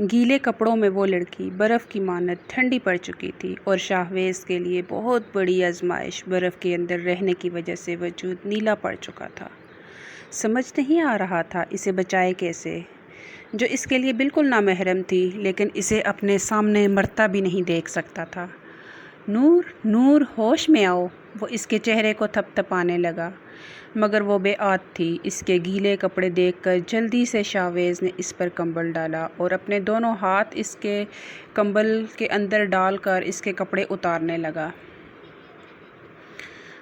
گیلے کپڑوں میں وہ لڑکی برف کی مانند ٹھنڈی پڑ چکی تھی اور شاہویز کے لیے بہت بڑی آزمائش برف کے اندر رہنے کی وجہ سے وجود نیلا پڑ چکا تھا۔ سمجھ نہیں آ رہا تھا اسے بچائے کیسے، جو اس کے لیے بالکل نامحرم تھی لیکن اسے اپنے سامنے مرتا بھی نہیں دیکھ سکتا تھا۔ نور، نور، ہوش میں آؤ! وہ اس کے چہرے کو تھپ تھپانے لگا، مگر وہ بے آت تھی۔ اس کے گیلے کپڑے دیکھ کر جلدی سے شاہویز نے اس پر کمبل ڈالا اور اپنے دونوں ہاتھ اس کے کمبل کے اندر ڈال کر اس کے کپڑے اتارنے لگا۔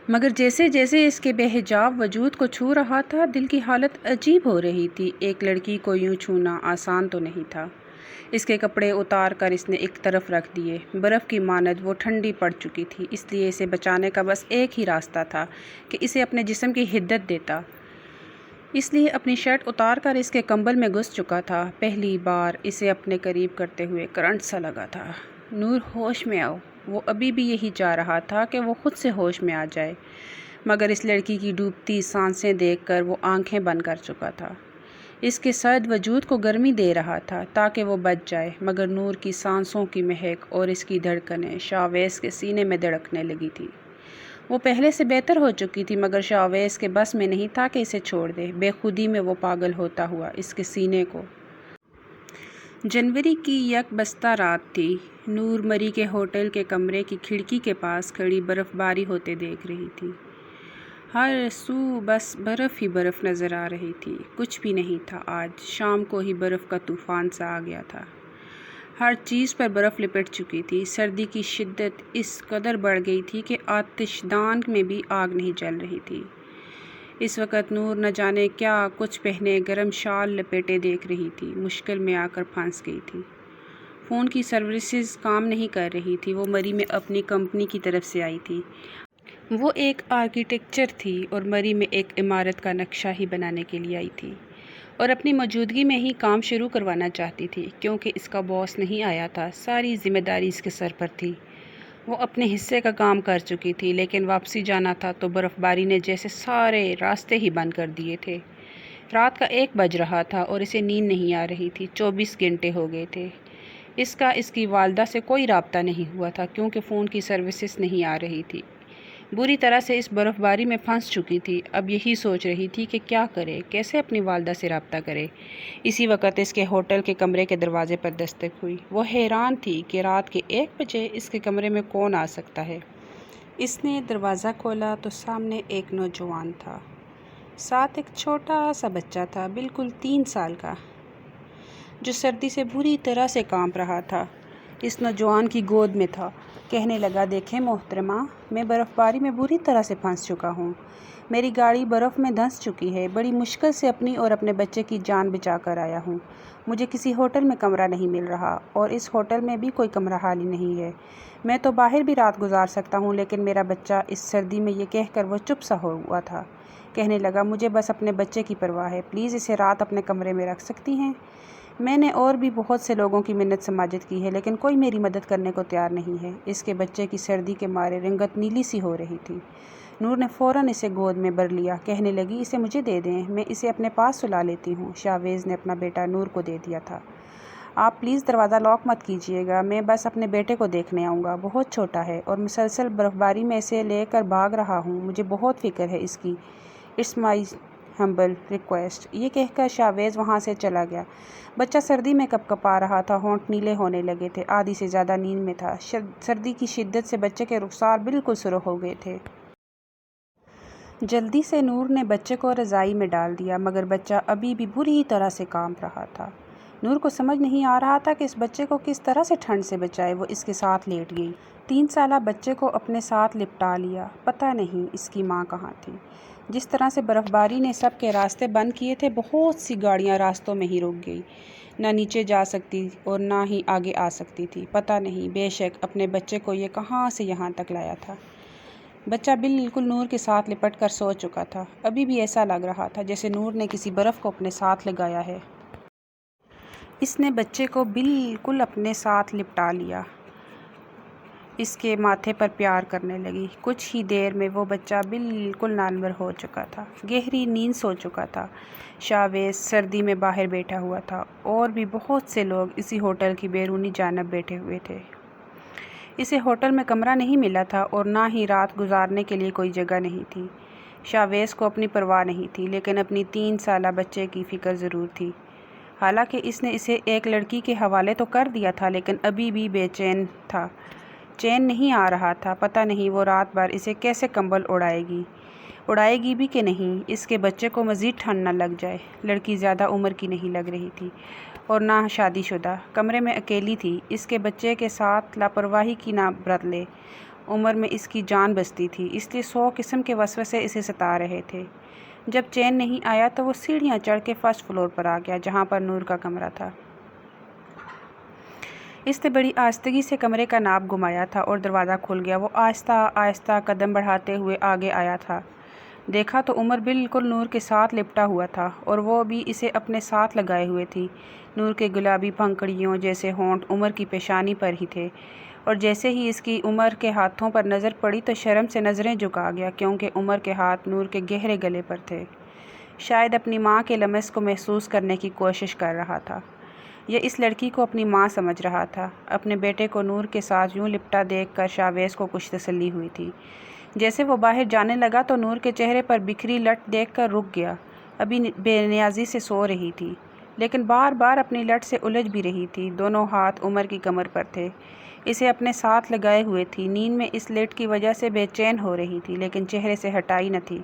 مگر جیسے جیسے اس کے بے حجاب وجود کو چھو رہا تھا، دل کی حالت عجیب ہو رہی تھی۔ ایک لڑکی کو یوں چھونا آسان تو نہیں تھا۔ اس کے کپڑے اتار کر اس نے ایک طرف رکھ دیے۔ برف کی مانند وہ ٹھنڈی پڑ چکی تھی، اس لیے اسے بچانے کا بس ایک ہی راستہ تھا کہ اسے اپنے جسم کی حدت دیتا۔ اس لیے اپنی شرٹ اتار کر اس کے کمبل میں گھس چکا تھا۔ پہلی بار اسے اپنے قریب کرتے ہوئے کرنٹ سا لگا تھا۔ نور، ہوش میں آؤ! وہ ابھی بھی یہی چاہ رہا تھا کہ وہ خود سے ہوش میں آ جائے، مگر اس لڑکی کی ڈوبتی سانسیں دیکھ کر وہ آنکھیں بند کر چکا تھا۔ اس کے سرد وجود کو گرمی دے رہا تھا تاکہ وہ بچ جائے، مگر نور کی سانسوں کی مہک اور اس کی دھڑکنیں شاہویز کے سینے میں دھڑکنے لگی تھی۔ وہ پہلے سے بہتر ہو چکی تھی، مگر شاہویز کے بس میں نہیں تھا کہ اسے چھوڑ دے۔ بے خودی میں وہ پاگل ہوتا ہوا اس کے سینے کو۔ جنوری کی یک بستہ رات تھی۔ نور مری کے ہوٹل کے کمرے کی کھڑکی کے پاس کھڑی برف باری ہوتے دیکھ رہی تھی۔ ہر سو بس برف ہی برف نظر آ رہی تھی، کچھ بھی نہیں تھا۔ آج شام کو ہی برف کا طوفان سا آ گیا تھا۔ ہر چیز پر برف لپٹ چکی تھی۔ سردی کی شدت اس قدر بڑھ گئی تھی کہ آتش دان میں بھی آگ نہیں جل رہی تھی۔ اس وقت نور نہ جانے کیا کچھ پہنے گرم شال لپیٹے دیکھ رہی تھی، مشکل میں آ کر پھنس گئی تھی۔ فون کی سروسز کام نہیں کر رہی تھی۔ وہ مری میں اپنی کمپنی کی طرف سے آئی تھی۔ وہ ایک آرکیٹیکچر تھی اور مری میں ایک عمارت کا نقشہ ہی بنانے کے لیے آئی تھی اور اپنی موجودگی میں ہی کام شروع کروانا چاہتی تھی، کیونکہ اس کا باس نہیں آیا تھا۔ ساری ذمہ داری اس کے سر پر تھی۔ وہ اپنے حصے کا کام کر چکی تھی، لیکن واپسی جانا تھا تو برف باری نے جیسے سارے راستے ہی بند کر دیے تھے۔ رات کا 1 بج رہا تھا اور اسے نیند نہیں آ رہی تھی۔ 24 گھنٹے ہو گئے تھے۔ اس کی والدہ سے کوئی رابطہ نہیں ہوا تھا، کیونکہ فون کی سروسز نہیں آ رہی تھی۔ بری طرح سے اس برف باری میں پھنس چکی تھی۔ اب یہی سوچ رہی تھی کہ کیا کرے، کیسے اپنی والدہ سے رابطہ کرے۔ اسی وقت اس کے ہوٹل کے کمرے کے دروازے پر دستک ہوئی۔ وہ حیران تھی کہ رات کے 1 بجے اس کے کمرے میں کون آ سکتا ہے۔ اس نے دروازہ کھولا تو سامنے ایک نوجوان تھا۔ ساتھ ایک چھوٹا سا بچہ تھا، بالکل 3 سال کا، جو سردی سے بری طرح سے کانپ رہا تھا۔ اس نوجوان کی گود میں تھا۔ کہنے لگا، دیکھیں محترمہ، میں برف باری میں بری طرح سے پھنس چکا ہوں۔ میری گاڑی برف میں دھنس چکی ہے۔ بڑی مشکل سے اپنی اور اپنے بچے کی جان بچا کر آیا ہوں۔ مجھے کسی ہوٹل میں کمرہ نہیں مل رہا اور اس ہوٹل میں بھی کوئی کمرہ خالی نہیں ہے۔ میں تو باہر بھی رات گزار سکتا ہوں، لیکن میرا بچہ… اس سردی میں یہ کہہ کر وہ چپ سا ہوا تھا۔ کہنے لگا، مجھے بس اپنے بچے کی پرواہ ہے۔ پلیز اسے رات اپنے کمرے میں رکھ سکتی ہیں؟ میں نے اور بھی بہت سے لوگوں کی منت سماجت کی ہے، لیکن کوئی میری مدد کرنے کو تیار نہیں ہے۔ اس کے بچے کی سردی کے مارے رنگت نیلی سی ہو رہی تھی۔ نور نے فوراً اسے گود میں بھر لیا۔ کہنے لگی، اسے مجھے دے دیں، میں اسے اپنے پاس سلا لیتی ہوں۔ شاہویز نے اپنا بیٹا نور کو دے دیا تھا۔ آپ پلیز دروازہ لاک مت کیجیے گا، میں بس اپنے بیٹے کو دیکھنے آؤں گا۔ بہت چھوٹا ہے اور مسلسل برف باری میں اسے لے کر بھاگ رہا ہوں۔ مجھے بہت فکر ہے اس کی۔ It's my humble request. یہ کہہ کر شاہویز وہاں سے چلا گیا۔ بچہ سردی میں کپ کپا رہا تھا، ہونٹ نیلے ہونے لگے تھے، آدھی سے زیادہ نیند میں تھا۔ سردی کی شدت سے بچے کے رخسار بالکل سرخ ہو گئے تھے۔ جلدی سے نور نے بچے کو رضائی میں ڈال دیا، مگر بچہ ابھی بھی بری طرح سے کانپ رہا تھا۔ نور کو سمجھ نہیں آ رہا تھا کہ اس بچے کو کس طرح سے ٹھنڈ سے بچائے۔ وہ اس کے ساتھ لیٹ گئی۔ 3 سالہ بچے کو اپنے ساتھ لپٹا لیا۔ پتہ نہیں اس کی ماں کہاں تھی۔ جس طرح سے برف باری نے سب کے راستے بند کیے تھے، بہت سی گاڑیاں راستوں میں ہی رک گئی، نہ نیچے جا سکتی اور نہ ہی آگے آ سکتی تھی۔ پتہ نہیں بے شک اپنے بچے کو یہ کہاں سے یہاں تک لایا تھا۔ بچہ بالکل نور کے ساتھ لپٹ کر سو چکا تھا۔ ابھی بھی ایسا لگ رہا تھا جیسے نور نے کسی برف کو اپنے ساتھ لگایا ہے۔ اس نے بچے کو بالکل اپنے ساتھ لپٹا لیا۔ اس کے ماتھے پر پیار کرنے لگی۔ کچھ ہی دیر میں وہ بچہ بالکل نانور ہو چکا تھا، گہری نیند سو چکا تھا۔ شاویز سردی میں باہر بیٹھا ہوا تھا اور بھی بہت سے لوگ اسی ہوٹل کی بیرونی جانب بیٹھے ہوئے تھے۔ اسے ہوٹل میں کمرہ نہیں ملا تھا اور نہ ہی رات گزارنے کے لیے کوئی جگہ نہیں تھی۔ شاویز کو اپنی پرواہ نہیں تھی، لیکن اپنی 3 سالہ بچے کی فکر ضرور تھی۔ حالانکہ اس نے اسے ایک لڑکی کے حوالے تو کر دیا تھا، لیکن ابھی بھی بے چین تھا۔ چین نہیں آ رہا تھا، پتہ نہیں وہ رات بھر اسے کیسے کمبل اڑائے گی بھی کہ نہیں، اس کے بچے کو مزید ٹھنڈ نہ لگ جائے۔ لڑکی زیادہ عمر کی نہیں لگ رہی تھی اور نہ شادی شدہ، کمرے میں اکیلی تھی۔ اس کے بچے کے ساتھ لاپرواہی کی نہ برت لے۔ عمر میں اس کی جان بستی تھی، اس لیے 100 قسم کے وسوسے اسے ستا رہے تھے۔ جب چین نہیں آیا تو وہ سیڑھیاں چڑھ کے فرسٹ فلور پر آ گیا، جہاں پر نور کا کمرہ تھا۔ اس نے بڑی آہستگی سے کمرے کا ناب گھمایا تھا اور دروازہ کھل گیا۔ وہ آہستہ آہستہ قدم بڑھاتے ہوئے آگے آیا تھا۔ دیکھا تو عمر بالکل نور کے ساتھ لپٹا ہوا تھا اور وہ بھی اسے اپنے ساتھ لگائے ہوئے تھی۔ نور کے گلابی پھنکڑیوں جیسے ہونٹ عمر کی پیشانی پر ہی تھے، اور جیسے ہی اس کی عمر کے ہاتھوں پر نظر پڑی تو شرم سے نظریں جھکا گیا، کیونکہ عمر کے ہاتھ نور کے گہرے گلے پر تھے۔ شاید اپنی ماں کے لمس کو محسوس کرنے کی کوشش کر رہا تھا، یا اس لڑکی کو اپنی ماں سمجھ رہا تھا۔ اپنے بیٹے کو نور کے ساتھ یوں لپٹا دیکھ کر شاویز کو کچھ تسلی ہوئی تھی۔ جیسے وہ باہر جانے لگا تو نور کے چہرے پر بکھری لٹ دیکھ کر رک گیا۔ ابھی بے نیازی سے سو رہی تھی، لیکن بار بار اپنی لٹ سے الجھ بھی رہی تھی۔ دونوں ہاتھ عمر کی کمر پر تھے، اسے اپنے ساتھ لگائے ہوئے تھی۔ نیند میں اس لٹ کی وجہ سے بے چین ہو رہی تھی، لیکن چہرے سے ہٹائی نہ تھی۔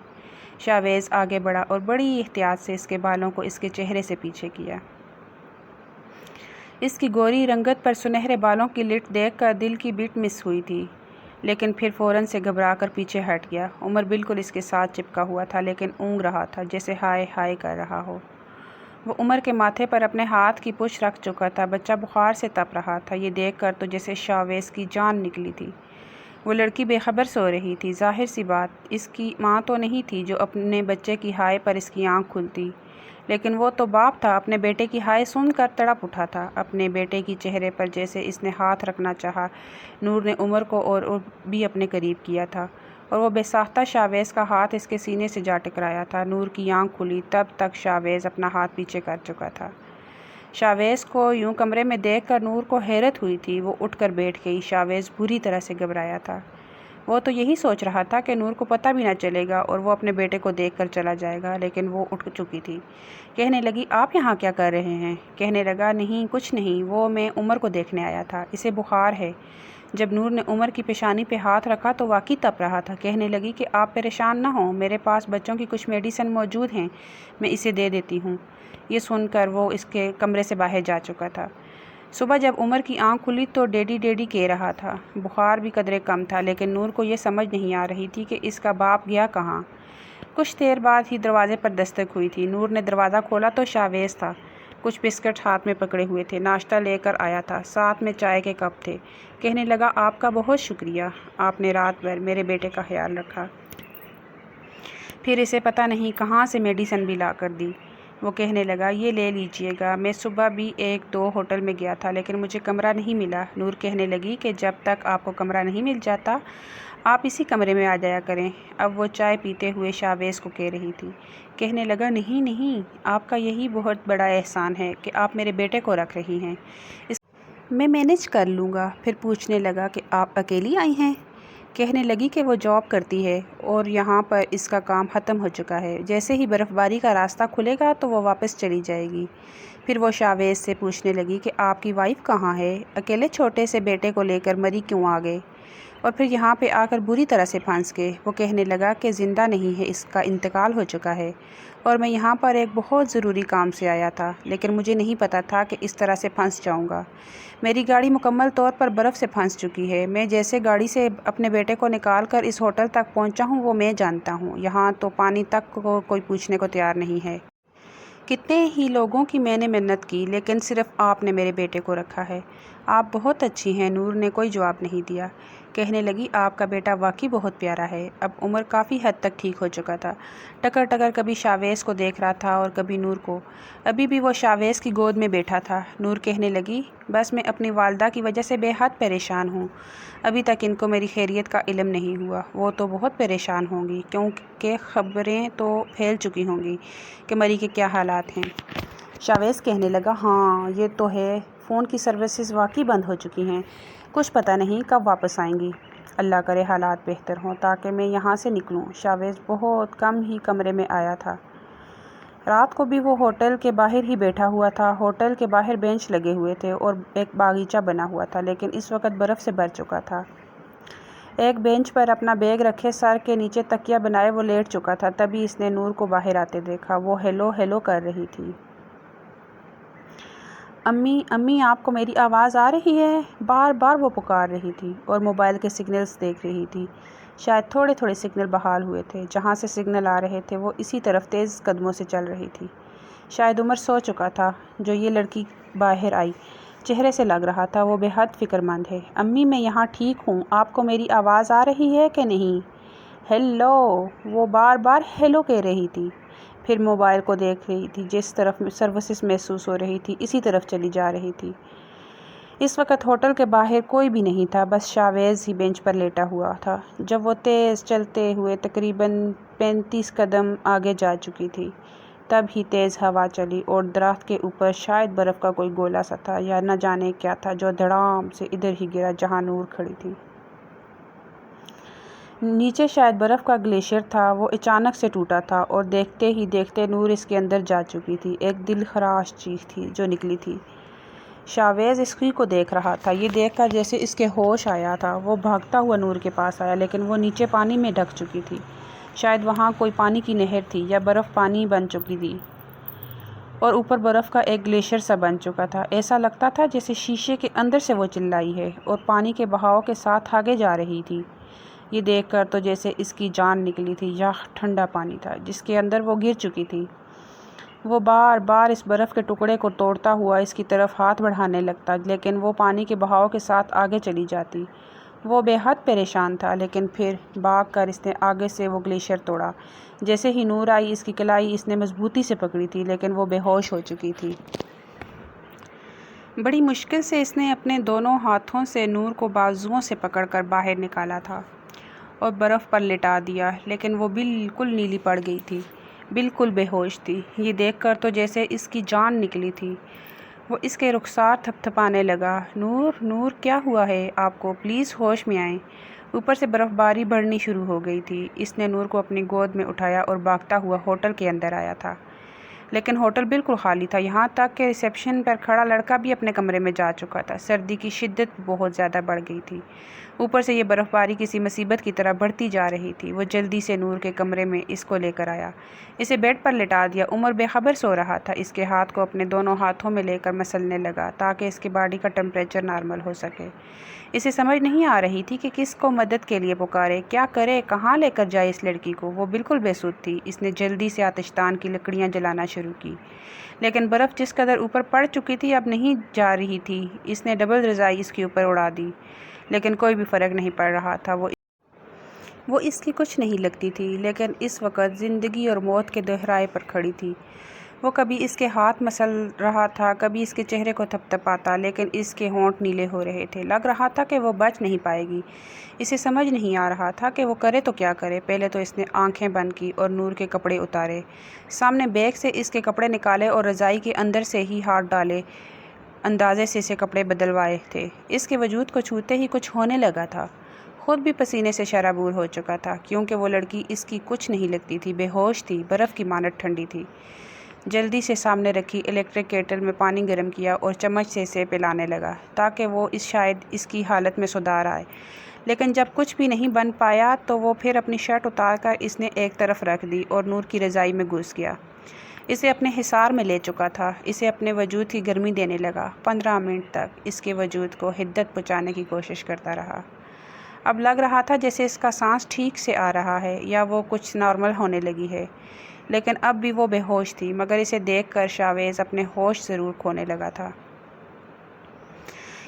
شاویز آگے بڑھا اور بڑی احتیاط سے اس کے بالوں کو اس کے چہرے سے پیچھے کیا۔ اس کی گوری رنگت پر سنہرے بالوں کی لٹ دیکھ کر دل کی بیٹ مس ہوئی تھی، لیکن پھر فوراً سے گھبرا کر پیچھے ہٹ گیا۔ عمر بالکل اس کے ساتھ چپکا ہوا تھا، لیکن اونگ رہا تھا جیسے ہائے ہائے کر رہا ہو۔ وہ عمر کے ماتھے پر اپنے ہاتھ کی پشت رکھ چکا تھا۔ بچہ بخار سے تپ رہا تھا، یہ دیکھ کر تو جیسے شاویز کی جان نکلی تھی۔ وہ لڑکی بے خبر سو رہی تھی۔ ظاہر سی بات، اس کی ماں تو نہیں تھی جو اپنے بچے کی ہائے پر اس کی آنکھ کھلتی، لیکن وہ تو باپ تھا۔ اپنے بیٹے کی ہائے سن کر تڑپ اٹھا تھا۔ اپنے بیٹے کی چہرے پر جیسے اس نے ہاتھ رکھنا چاہا، نور نے عمر کو اور بھی اپنے قریب کیا تھا، اور وہ بے ساختہ شاویز کا ہاتھ اس کے سینے سے جا ٹکرایا تھا۔ نور کی آنکھ کھلی تب تک شاویز اپنا ہاتھ پیچھے کر چکا تھا۔ شاویز کو یوں کمرے میں دیکھ کر نور کو حیرت ہوئی تھی۔ وہ اٹھ کر بیٹھ گئی۔ شاویز بری طرح سے گھبرایا تھا۔ وہ تو یہی سوچ رہا تھا کہ نور کو پتہ بھی نہ چلے گا اور وہ اپنے بیٹے کو دیکھ کر چلا جائے گا، لیکن وہ اٹھ چکی تھی۔ کہنے لگی، آپ یہاں کیا کر رہے ہیں؟ کہنے لگا، نہیں کچھ نہیں، وہ میں عمر کو دیکھنے آیا تھا، اسے بخار ہے۔ جب نور نے عمر کی پیشانی پہ ہاتھ رکھا تو واقعی تپ رہا تھا۔ کہنے لگی کہ آپ پریشان نہ ہوں، میرے پاس بچوں کی کچھ میڈیسن موجود ہیں، میں اسے دے دیتی ہوں۔ یہ سن کر وہ اس کے کمرے سے باہر جا چکا تھا۔ صبح جب عمر کی آنکھ کھلی تو ڈیڈی ڈیڈی کہہ رہا تھا۔ بخار بھی قدرے کم تھا، لیکن نور کو یہ سمجھ نہیں آ رہی تھی کہ اس کا باپ گیا کہاں۔ کچھ دیر بعد ہی دروازے پر دستک ہوئی تھی۔ نور نے دروازہ کھولا تو شاویز تھا۔ کچھ بسکٹ ہاتھ میں پکڑے ہوئے تھے، ناشتہ لے کر آیا تھا، ساتھ میں چائے کے کپ تھے۔ کہنے لگا، آپ کا بہت شکریہ، آپ نے رات بھر میرے بیٹے کا خیال رکھا، پھر اسے پتہ نہیں کہاں سے میڈیسن بھی لا کر دی۔ وہ کہنے لگا، یہ لے لیجئے گا، میں صبح بھی 1-2 ہوٹل میں گیا تھا، لیکن مجھے کمرہ نہیں ملا۔ نور کہنے لگی کہ جب تک آپ کو کمرہ نہیں مل جاتا آپ اسی کمرے میں آ جایا کریں۔ اب وہ چائے پیتے ہوئے شاویز کو کہہ رہی تھی۔ کہنے لگا، نہیں نہیں، آپ کا یہی بہت بڑا احسان ہے کہ آپ میرے بیٹے کو رکھ رہی ہیں، میں مینج کر لوں گا۔ پھر پوچھنے لگا کہ آپ اکیلی آئی ہیں؟ کہنے لگی کہ وہ جاب کرتی ہے اور یہاں پر اس کا کام ختم ہو چکا ہے، جیسے ہی برف باری کا راستہ کھلے گا تو وہ واپس چلی جائے گی۔ پھر وہ شاویز سے پوچھنے لگی کہ آپ کی وائف کہاں ہے؟ اکیلے چھوٹے سے بیٹے کو لے کر مری کیوں آ گئے اور پھر یہاں پہ آ کر بری طرح سے پھنس گئے؟ وہ کہنے لگا کہ زندہ نہیں ہے، اس کا انتقال ہو چکا ہے، اور میں یہاں پر ایک بہت ضروری کام سے آیا تھا، لیکن مجھے نہیں پتا تھا کہ اس طرح سے پھنس جاؤں گا۔ میری گاڑی مکمل طور پر برف سے پھنس چکی ہے۔ میں جیسے گاڑی سے اپنے بیٹے کو نکال کر اس ہوٹل تک پہنچا ہوں وہ میں جانتا ہوں، یہاں تو پانی تک کو کوئی پوچھنے کو تیار نہیں ہے۔ کتنے ہی لوگوں کی میں نے منت کی، لیکن صرف آپ نے میرے بیٹے کو رکھا ہے۔ آپ بہت اچھی ہیں۔ نور نے کوئی جواب نہیں دیا۔ کہنے لگی آپ کا بیٹا واقعی بہت پیارا ہے۔ اب عمر کافی حد تک ٹھیک ہو چکا تھا۔ ٹکر ٹکر کبھی شاویز کو دیکھ رہا تھا اور کبھی نور کو۔ ابھی بھی وہ شاویز کی گود میں بیٹھا تھا۔ نور کہنے لگی بس میں اپنی والدہ کی وجہ سے بے حد پریشان ہوں۔ ابھی تک ان کو میری خیریت کا علم نہیں ہوا۔ وہ تو بہت پریشان ہوں گی کیونکہ خبریں تو پھیل چکی ہوں گی کہ مری کے کیا حالات ہیں۔ شاویز کہنے لگا ہاں یہ تو ہے، فون کی سروسز واقعی بند ہو چکی ہیں، کچھ پتہ نہیں کب واپس آئیں گی۔ اللہ کرے حالات بہتر ہوں تاکہ میں یہاں سے نکلوں۔ شاویز بہت کم ہی کمرے میں آیا تھا۔ رات کو بھی وہ ہوٹل کے باہر ہی بیٹھا ہوا تھا۔ ہوٹل کے باہر بینچ لگے ہوئے تھے اور ایک باغیچہ بنا ہوا تھا، لیکن اس وقت برف سے بھر چکا تھا۔ ایک بینچ پر اپنا بیگ رکھے سر کے نیچے تکیہ بنائے وہ لیٹ چکا تھا۔ تبھی اس نے نور کو باہر آتے دیکھا۔ وہ ہیلو ہیلو کر رہی تھی۔ امی امی آپ کو میری آواز آ رہی ہے؟ بار بار وہ پکار رہی تھی اور موبائل کے سگنلز دیکھ رہی تھی۔ شاید تھوڑے تھوڑے سگنل بحال ہوئے تھے۔ جہاں سے سگنل آ رہے تھے وہ اسی طرف تیز قدموں سے چل رہی تھی۔ شاید عمر سو چکا تھا جو یہ لڑکی باہر آئی۔ چہرے سے لگ رہا تھا وہ بے حد فکر مند ہے۔ امی میں یہاں ٹھیک ہوں، آپ کو میری آواز آ رہی ہے کہ نہیں؟ ہیلو، وہ بار بار ہیلو کہہ رہی تھی۔ پھر موبائل کو دیکھ رہی تھی۔ جس طرف سروسز محسوس ہو رہی تھی اسی طرف چلی جا رہی تھی۔ اس وقت ہوٹل کے باہر کوئی بھی نہیں تھا، بس شاویز ہی بینچ پر لیٹا ہوا تھا۔ جب وہ تیز چلتے ہوئے تقریباً 35 قدم آگے جا چکی تھی تب ہی تیز ہوا چلی اور درخت کے اوپر شاید برف کا کوئی گولا سا تھا یا نہ جانے کیا تھا جو دھڑام سے ادھر ہی گرا جہاں نور کھڑی تھی۔ نیچے شاید برف کا گلیشیئر تھا، وہ اچانک سے ٹوٹا تھا اور دیکھتے ہی دیکھتے نور اس کے اندر جا چکی تھی۔ ایک دل خراش چیخ تھی جو نکلی تھی۔ شاویز اس کو دیکھ رہا تھا۔ یہ دیکھ کر جیسے اس کے ہوش آیا تھا وہ بھاگتا ہوا نور کے پاس آیا، لیکن وہ نیچے پانی میں ڈھک چکی تھی۔ شاید وہاں کوئی پانی کی نہر تھی یا برف پانی بن چکی تھی اور اوپر برف کا ایک گلیشیئر سا بن چکا تھا۔ ایسا لگتا تھا جیسے شیشے کے اندر سے وہ چلائی ہے اور پانی کے بہاؤ کے ساتھ آگے جا رہی تھی۔ یہ دیکھ کر تو جیسے اس کی جان نکلی تھی۔ یہ ٹھنڈا پانی تھا جس کے اندر وہ گر چکی تھی۔ وہ بار بار اس برف کے ٹکڑے کو توڑتا ہوا اس کی طرف ہاتھ بڑھانے لگتا، لیکن وہ پانی کے بہاؤ کے ساتھ آگے چلی جاتی۔ وہ بے حد پریشان تھا، لیکن پھر بھاگ کر اس نے آگے سے وہ گلیشیئر توڑا۔ جیسے ہی نور آئی اس کی کلائی اس نے مضبوطی سے پکڑی تھی، لیکن وہ بے ہوش ہو چکی تھی۔ بڑی مشکل سے اس نے اپنے دونوں ہاتھوں سے نور کو بازوؤں سے پکڑ کر باہر نکالا تھا اور برف پر لٹا دیا، لیکن وہ بالکل نیلی پڑ گئی تھی، بالکل بے ہوش تھی۔ یہ دیکھ کر تو جیسے اس کی جان نکلی تھی۔ وہ اس کے رخسار تھپ تھپانے لگا۔ نور نور کیا ہوا ہے آپ کو؟ پلیز ہوش میں آئیں۔ اوپر سے برف باری بڑھنی شروع ہو گئی تھی۔ اس نے نور کو اپنی گود میں اٹھایا اور بھاگتا ہوا ہوٹل کے اندر آیا تھا، لیکن ہوٹل بالکل خالی تھا، یہاں تک کہ ریسیپشن پر کھڑا لڑکا بھی اپنے کمرے میں جا چکا تھا۔ سردی کی شدت بہت زیادہ بڑھ گئی تھی۔ اوپر سے یہ برف باری کسی مصیبت کی طرح بڑھتی جا رہی تھی۔ وہ جلدی سے نور کے کمرے میں اس کو لے کر آیا، اسے بیڈ پر لٹا دیا۔ عمر بے خبر سو رہا تھا، اس کے ہاتھ کو اپنے دونوں ہاتھوں میں لے کر مسلنے لگا تاکہ اس کی باڈی کا ٹمپریچر نارمل ہو سکے۔ اسے سمجھ نہیں آ رہی تھی کہ کس کو مدد کے لیے پکارے، کیا کرے، کہاں لے کر جائے اس لڑکی کو۔ وہ بالکل بے سود تھی۔ اس نے جلدی سے آتشدان کی لکڑیاں جلانا شروع کی، لیکن برف جس قدر اوپر پڑ چکی تھی اب نہیں جا رہی تھی۔ اس نے ڈبل رضائی اس کے اوپر اڑا دی، لیکن کوئی بھی فرق نہیں پڑ رہا تھا۔ وہ اس کی کچھ نہیں لگتی تھی، لیکن اس وقت زندگی اور موت کے دہرائے پر کھڑی تھی۔ وہ کبھی اس کے ہاتھ مسل رہا تھا، کبھی اس کے چہرے کو تھپ تھپاتا، لیکن اس کے ہونٹ نیلے ہو رہے تھے۔ لگ رہا تھا کہ وہ بچ نہیں پائے گی۔ اسے سمجھ نہیں آ رہا تھا کہ وہ کرے تو کیا کرے۔ پہلے تو اس نے آنکھیں بند کی اور نور کے کپڑے اتارے، سامنے بیگ سے اس کے کپڑے نکالے اور رضائی کے اندر سے ہی ہاتھ ڈالے اندازے سے اسے کپڑے بدلوائے تھے۔ اس کے وجود کو چھوتے ہی کچھ ہونے لگا تھا۔ خود بھی پسینے سے شرابور ہو چکا تھا، کیونکہ وہ لڑکی اس کی کچھ نہیں لگتی تھی، بے ہوش تھی، برف کی مانند ٹھنڈی تھی۔ جلدی سے سامنے رکھی الیکٹرک کیٹل میں پانی گرم کیا اور چمچ سے اسے پلانے لگا تاکہ وہ شاید اس کی حالت میں سدھار آئے، لیکن جب کچھ بھی نہیں بن پایا تو وہ پھر اپنی شرٹ اتار کر اس نے ایک طرف رکھ دی اور نور کی رضائی میں گھس گیا۔ اسے اپنے حصار میں لے چکا تھا، اسے اپنے وجود کی گرمی دینے لگا۔ 15 منٹ تک اس کے وجود کو حدت پہنچانے کی کوشش کرتا رہا۔ اب لگ رہا تھا جیسے اس کا سانس ٹھیک سے آ رہا ہے یا وہ کچھ نارمل ہونے لگی ہے، لیکن اب بھی وہ بے ہوش تھی، مگر اسے دیکھ کر شاویز اپنے ہوش ضرور کھونے لگا تھا۔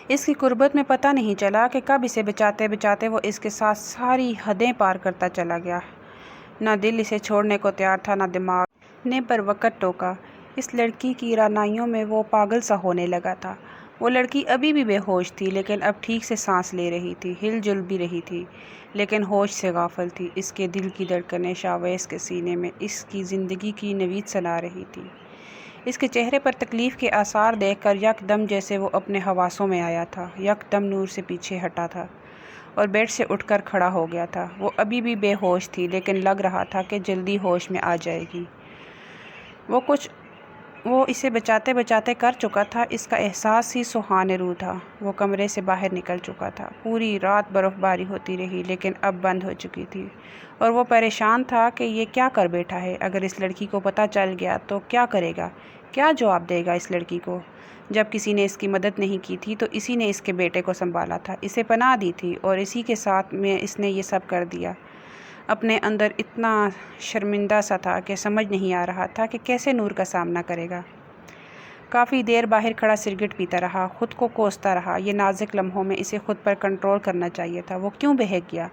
اس کی قربت میں پتہ نہیں چلا کہ کب اسے بچاتے بچاتے وہ اس کے ساتھ ساری حدیں پار کرتا چلا گیا۔ نہ دل اسے چھوڑنے کو تیار تھا، نہ دماغ نے پر وقت ٹوکا۔ اس لڑکی کی رعنائیوں میں وہ پاگل سا ہونے لگا تھا۔ وہ لڑکی ابھی بھی بے ہوش تھی، لیکن اب ٹھیک سے سانس لے رہی تھی، ہل جل بھی رہی تھی، لیکن ہوش سے غافل تھی۔ اس کے دل کی دھڑکنیں شاویز کے سینے میں اس کی زندگی کی نوید سنا رہی تھی۔ اس کے چہرے پر تکلیف کے آثار دیکھ کر یک دم جیسے وہ اپنے حواسوں میں آیا تھا، یک دم نور سے پیچھے ہٹا تھا اور بیڈ سے اٹھ کر کھڑا ہو گیا تھا۔ وہ ابھی بھی بے ہوش تھی، لیکن لگ رہا تھا کہ جلدی ہوش میں آ جائے گی۔ وہ اسے بچاتے بچاتے کر چکا تھا، اس کا احساس ہی سہانے روح تھا۔ وہ کمرے سے باہر نکل چکا تھا۔ پوری رات برف باری ہوتی رہی، لیکن اب بند ہو چکی تھی، اور وہ پریشان تھا کہ یہ کیا کر بیٹھا ہے۔ اگر اس لڑکی کو پتہ چل گیا تو کیا کرے گا، کیا جواب دے گا اس لڑکی کو؟ جب کسی نے اس کی مدد نہیں کی تھی تو اسی نے اس کے بیٹے کو سنبھالا تھا، اسے پناہ دی تھی، اور اسی کے ساتھ میں اس نے یہ سب کر دیا۔ اپنے اندر اتنا شرمندہ سا تھا کہ سمجھ نہیں آ رہا تھا کہ کیسے نور کا سامنا کرے گا۔ کافی دیر باہر کھڑا سگریٹ پیتا رہا، خود کو کوستا رہا۔ یہ نازک لمحوں میں اسے خود پر کنٹرول کرنا چاہیے تھا۔ وہ کیوں بہک گیا؟